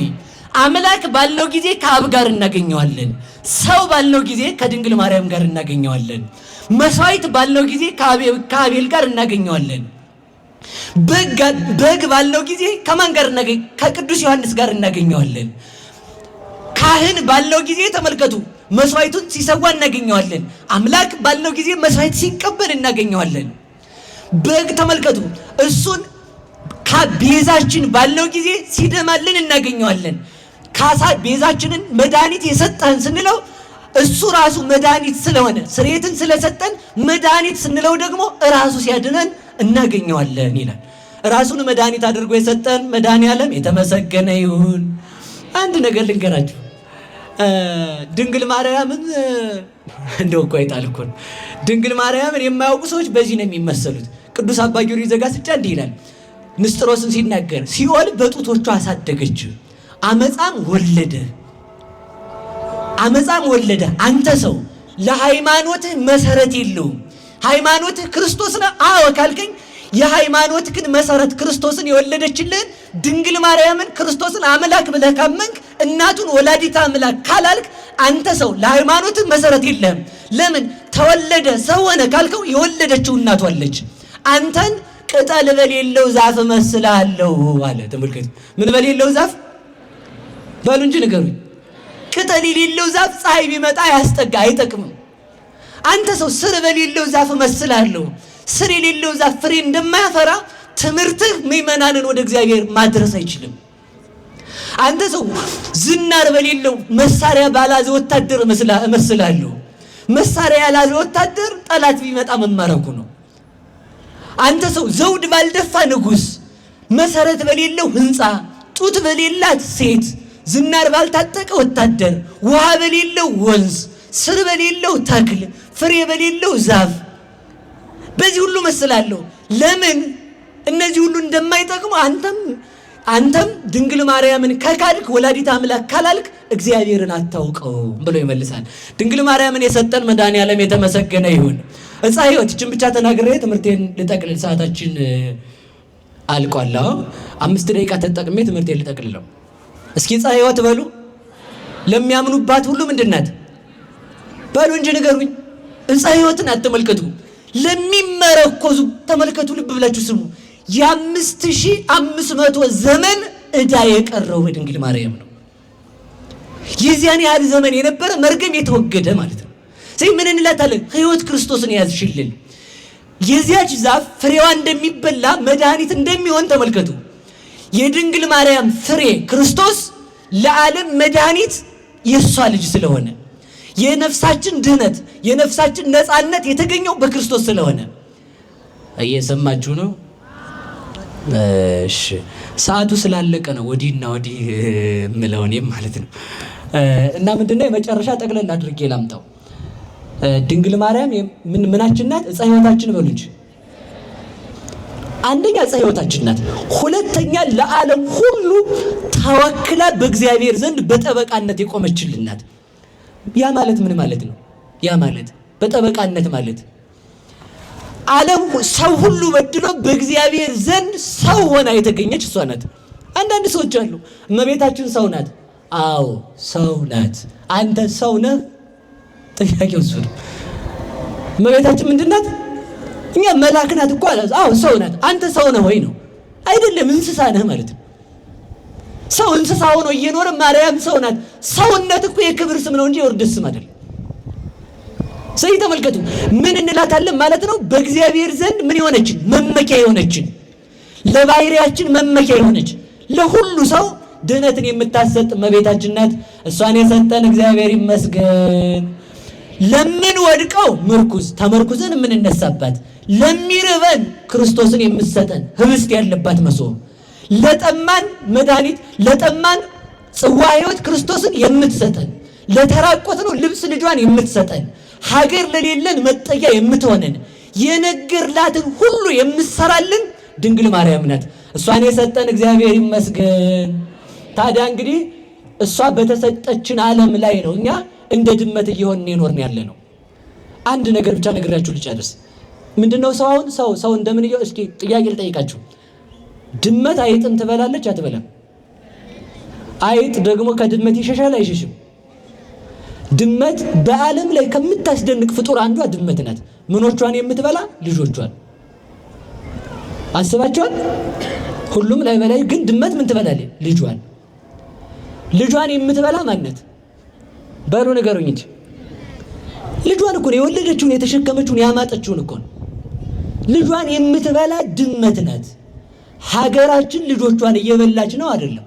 አምላክ ባለው ጊዜ ከአብ ጋር እናገኘዋለን። ሰው ባለው ጊዜ ከድንግል ማርያም ጋር እናገኘዋለን። መስዋዕት ባለው ጊዜ ከአቤል ጋር እናገኘዋለን። በግ ባለው ጊዜ ከማን ጋር ከቅዱስ ዮሐንስ ጋር እናገኘዋለን። ካህን ባለው ጊዜ ተመልከቱ መስዋዕቱን ሲሰዋ እናገኘዋለን። አምላክ ባለው ጊዜ መስዋዕት ሲቀበል እናገኘዋለን። በግ ተመልከቱ እሱን ቤዛችን ባለው ጊዜ ሲደማልን እናገኘዋለን። ካሳ ቤዛችንን መድኃኒት የሰጠን ስንለው እሱ ራሱ መድኃኒት ስለሆነ ስርየትን ስለሰጠን መድኃኒት ስንለው ደግሞ ራሱ ሲያድነን እናገኘዋለን ይላል። ራሱን መድኃኒት አድርጎ የሰጠን መድኃኔዓለም የተመሰገነ ይሁን። አንድ ነገር ልንገራችሁ። ድንግል ማርያምን እንደው እኮ አይጣልኩን። ድንግል ማርያምን የማያውቁ ሰዎች በዚህ ነው የሚመሰሉት። ቅዱስ አባ ጊዮርጊስ ዘጋስጫ እንዲህ ይላል ንስጥሮስን ሲናገር፣ ሲኦል በጡቶቹ አሳደገች፣ አመፃም ወለደ። አንተ ሰው ለሃይማኖትህ መሰረት የለውም። ሃይማኖትህ ክርስቶስ ነው አዎ ካልከኝ የሃይማኖት ግን መሰረት ክርስቶስን የወለደችልን ድንግል ማርያምን ክርስቶስን አምላክ ብለህ ካመንክ እናቱን ወላዲተ አምላክ ካላልክ አንተ ሰው ለሃይማኖትህ መሰረት የለህም። ለምን ተወለደ ሰው ሆነ ካልከው የወለደችው እናቱ አለች። አንተን ቅጠል በሌለው ዛፍ መስላለሁ አለ። ተመልከቱ። ምን በሌለው ዛፍ በሉ እንጂ ንገሩኝ። ቅጠል የሌለው ዛፍ ፀሐይ ቢመጣ ያስጠጋ አይጠቅምም። አንተ ሰው ስር በሌለው ዛፍ መስላለሁ። ስር የሌለው ዛፍ ፍሬ እንደማያፈራ ትምህርትህ ምእመናንን ወደ እግዚአብሔር ማድረስ አይችልም። አንተ ሰው ዝናር በሌለው መሳሪያ ባላዘ ወታደር እመስላለሁ። መሳሪያ ያላዘ ወታደር ጠላት ቢመጣ መማረኩ ነው። አንተ ሰው ዘውድ ባልደፋ ንጉሥ፣ መሰረት በሌለው ህንፃ፣ ጡት በሌላት ሴት፣ ዝናር ባልታጠቀ ወታደር፣ ውሃ በሌለው ወንዝ፣ ስር በሌለው ተክል፣ ፍሬ በሌለው ዛፍ በዚህ ሁሉ መስላለሁ። ለምን እነዚህ ሁሉ እንደማይጠቅሙ አንተም ድንግል ማርያምን ከካድክ ወላዲተ አምላክ ካላልክ እግዚአብሔርን አታውቀውም ብሎ ይመልሳል። ድንግል ማርያምን የሰጠን መድኃኔዓለም የተመሰገነ ይሁን። ዕፀ ሕይወት ይህችን ብቻ ተናግሬ ትምህርቴን ልጠቅልል። ሰዓታችን አልቋል። 5 ደቂቃ ተጠቅሜ ትምህርቴን ልጠቅልለው። እስኪ ዕፀ ሕይወት በሉ። ለሚያምኑባት ሁሉ ምንድናት በሉ እንጂ ንገሩኝ። ዕፀ ሕይወትን አትመልከቱ፣ ለሚመረኮዙ ተመልከቱ። ልብ ብላችሁ ስሙ። የ5500 ዘመን ዕዳ የቀረው በድንግል ማርያም ነው። የዚያን ያህል ዘመን የነበረ መርገም የተወገደ ማለት ነው። ስለዚህ ምን እንላታለን? ሕይወት ክርስቶስን ያዝሽልን። የዚያች ዛፍ ፍሬዋ እንደሚበላ መድኃኒት እንደሚሆን ተመልከቱ። የድንግል ማርያም ፍሬ ክርስቶስ ለዓለም መድኃኒት የሷ ልጅ ስለሆነ የነፍሳችን ድህነት የነፍሳችን ነፃነት የተገኘው በክርስቶስ ስለሆነ እየሰማችሁ ነው። እሺ ሰዓቱ ስላለቀ ነው ወዲህና ወዲህ ምለው እኔም ማለት ነው። እና ምንድነው የመጨረሻ ጠቅለል አድርጌ ላምጣው። ድንግል ማርያም ምናችን ናት? ዕፀ ሕይወታችን በሉ እንጂ። አንደኛ ዕፀ ሕይወታችን ናት። ሁለተኛ ለዓለም ሁሉ ተወክላ በእግዚአብሔር ዘንድ በጠበቃነት የቆመችልን ናት። ያ ማለት ምን ማለት ነው? ያ ማለት በጠበቃነት ማለት ዓለም ሰው ሁሉ በድሎ በእግዚአብሔር ዘንድ ሰው ሆና የተገኘች እሷ ናት። አንዳንድ ሰዎች አሉ እመቤታችን ሰው ናት። አዎ ሰው ናት። አንተ ሰው ነህ? ጥያቄው እሱ ነው። እመቤታችን ምንድን ናት? እኛ መልአክ ናት እኮ አለ። አዎ ሰው ናት። አንተ ሰው ነህ ወይ ነው? አይደለም፣ እንስሳ ነህ ማለት ነው። ሰው እንስሳ ሆኖ እየኖረ ማርያም ሰው ናት። ሰውነት እኮ የክብር ስም ነው እንጂ የውርደት ስም አይደለም። ስለዚህ ተመልከቱ ምን እንላታለን ማለት ነው? በእግዚአብሔር ዘንድ ምን የሆነችን መመኪያ የሆነችን ለባህሪያችን መመኪያ የሆነች ለሁሉ ሰው ድህነትን የምታሰጥ እመቤታችን ናት። እሷን የሰጠን እግዚአብሔር ይመስገን። ለምን ወድቀው ምርኩዝ ተመርኩዘን የምንነሳባት፣ ለሚርበን ክርስቶስን የምትሰጠን ህብስት ያለባት መሶብ፣ ለጠማን መድኃኒት ለጠማን ጽዋ ሕይወት ክርስቶስን የምትሰጠን፣ ለተራቆትነው ልብስ ልጇን የምትሰጠን፣ ሀገር ለሌለን መጠጊያ የምትሆነን፣ የነገርላትን ሁሉ የምትሰራልን ድንግል ማርያም ናት። እሷን የሰጠን እግዚአብሔር ይመስገን። ታዲያ እንግዲህ እሷ በተሰጠችን ዓለም ላይ ነው እኛ እንደ ድመት እየሆንን የኖርን ያለ ነው። አንድ ነገር ብቻ ነግራችሁ ልጨርስ። ምንድነው ሰው አሁን ሰው እንደምን ይየው? እስኪ ጥያቄ ልጠይቃችሁ። ድመት አይጥን ትበላለች አትበላም? አይጥ ደግሞ ከድመት ይሸሻል አይሸሽም? ድመት በዓለም ላይ ከምታስደንቅ ፍጡር አንዷ ድመት ናት። ምኖቿን የምትበላ ልጆቿን አስባችኋል? ሁሉም ላይ በላይ ግን ድመት ምን ትበላለች? ልጇን የምትበላ ማነት? በሉ ንገሩኝ እንጂ። ልጇን እኮ ነው የወለደችውን የተሸከመችውን ያማጠችውን እኮ ነው። ልጇን የምትበላ ድመት ናት። ሀገራችን ልጆቿን እየበላች ነው አይደለም?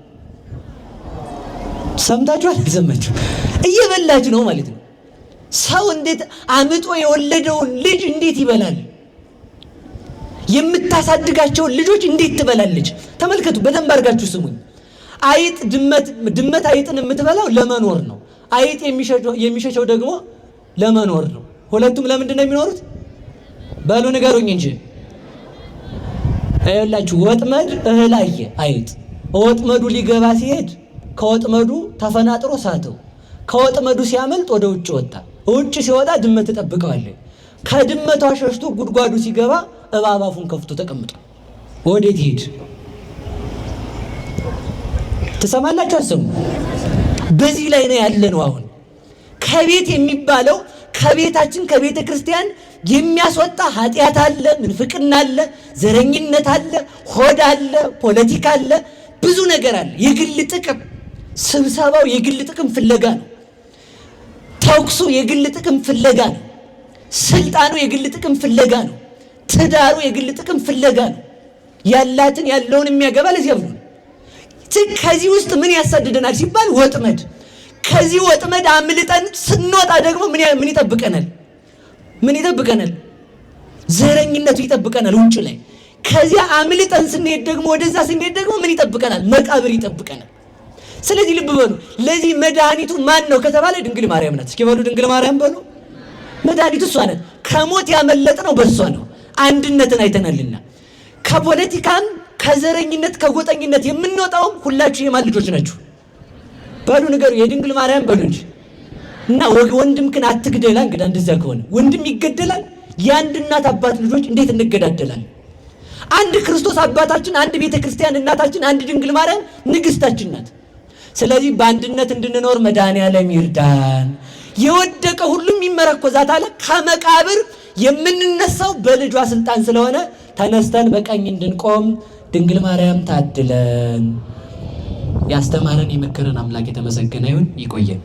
ሰምታችኋል? አልሰማችሁ? እየበላች ነው ማለት ነው። ሰው እንዴት አምጦ የወለደውን ልጅ እንዴት ይበላል? የምታሳድጋቸውን ልጆች እንዴት ትበላለች? ተመልከቱ፣ በደንብ አድርጋችሁ ስሙኝ። አይጥ ድመት አይጥን የምትበላው ለመኖር ነው። አይጥ የሚሸሸው ደግሞ ለመኖር ነው። ሁለቱም ለምንድን ነው የሚኖሩት? በሉ ንገሩኝ እንጂ። አይላችሁ ወጥመድ እህል አየ አይጥ። ወጥመዱ ሊገባ ሲሄድ ከወጥመዱ ተፈናጥሮ ሳተው። ከወጥመዱ ሲያመልጥ ወደ ውጭ ወጣ። ውጭ ሲወጣ ድመት ተጠብቀዋለች። ከድመቷ ሸሽቶ ጉድጓዱ ሲገባ እባብ አፉን ከፍቶ ተቀምጦ ወዴት ይሄድ? ተሰማላችሁ? አሰሙ። በዚህ ላይ ነው ያለነው። አሁን ከቤት የሚባለው ከቤታችን ከቤተ ክርስቲያን የሚያስወጣ ኃጢአት አለ፣ ምንፍቅና አለ፣ ዘረኝነት አለ፣ ሆድ አለ፣ ፖለቲካ አለ፣ ብዙ ነገር አለ። የግል ጥቅም፣ ስብሰባው የግል ጥቅም ፍለጋ ነው። ተኩሱ የግል ጥቅም ፍለጋ ነው። ስልጣኑ የግል ጥቅም ፍለጋ ነው። ትዳሩ የግል ጥቅም ፍለጋ ነው። ያላትን ያለውን የሚያገባ ለዚያ ብሎ ከዚህ ውስጥ ምን ያሳድደናል ሲባል ወጥመድ። ከዚህ ወጥመድ አምልጠን ስንወጣ ደግሞ ምን ይጠብቀናል? ምን ይጠብቀናል? ዘረኝነቱ ይጠብቀናል ውጭ ላይ። ከዚያ አምልጠን ስንሄድ ደግሞ ወደዛ ስንሄድ ደግሞ ምን ይጠብቀናል? መቃብር ይጠብቀናል። ስለዚህ ልብ በሉ። ለዚህ መድኃኒቱ ማን ነው ከተባለ ድንግል ማርያም ናት። እስኪ በሉ ድንግል ማርያም በሉ። መድኃኒቱ እሷ ናት። ከሞት ያመለጥነው በእሷ ነው። አንድነትን አይተናልና ከፖለቲካም ከዘረኝነት ከጎጠኝነት የምንወጣውም ሁላችሁ የማን ልጆች ናችሁ? በሉ ንገሩ። የድንግል ማርያም በሉ እንጂ እና ወንድምክን አትግደላ። እንግዲህ እንደዛ ከሆነ ወንድም ይገደላል። የአንድ እናት አባት ልጆች እንዴት እንገዳደላለን? አንድ ክርስቶስ አባታችን፣ አንድ ቤተ ክርስቲያን እናታችን፣ አንድ ድንግል ማርያም ንግስታችን ናት። ስለዚህ በአንድነት እንድንኖር መድኃኔዓለም ይርዳን። የወደቀ ሁሉም ይመረኮዛት አለ። ከመቃብር የምንነሳው በልጇ ስልጣን ስለሆነ ተነስተን በቀኝ እንድንቆም ድንግል ማርያም ታድለን። ያስተማረን የመከረን አምላክ የተመሰገነ ይሁን። ይቆየን።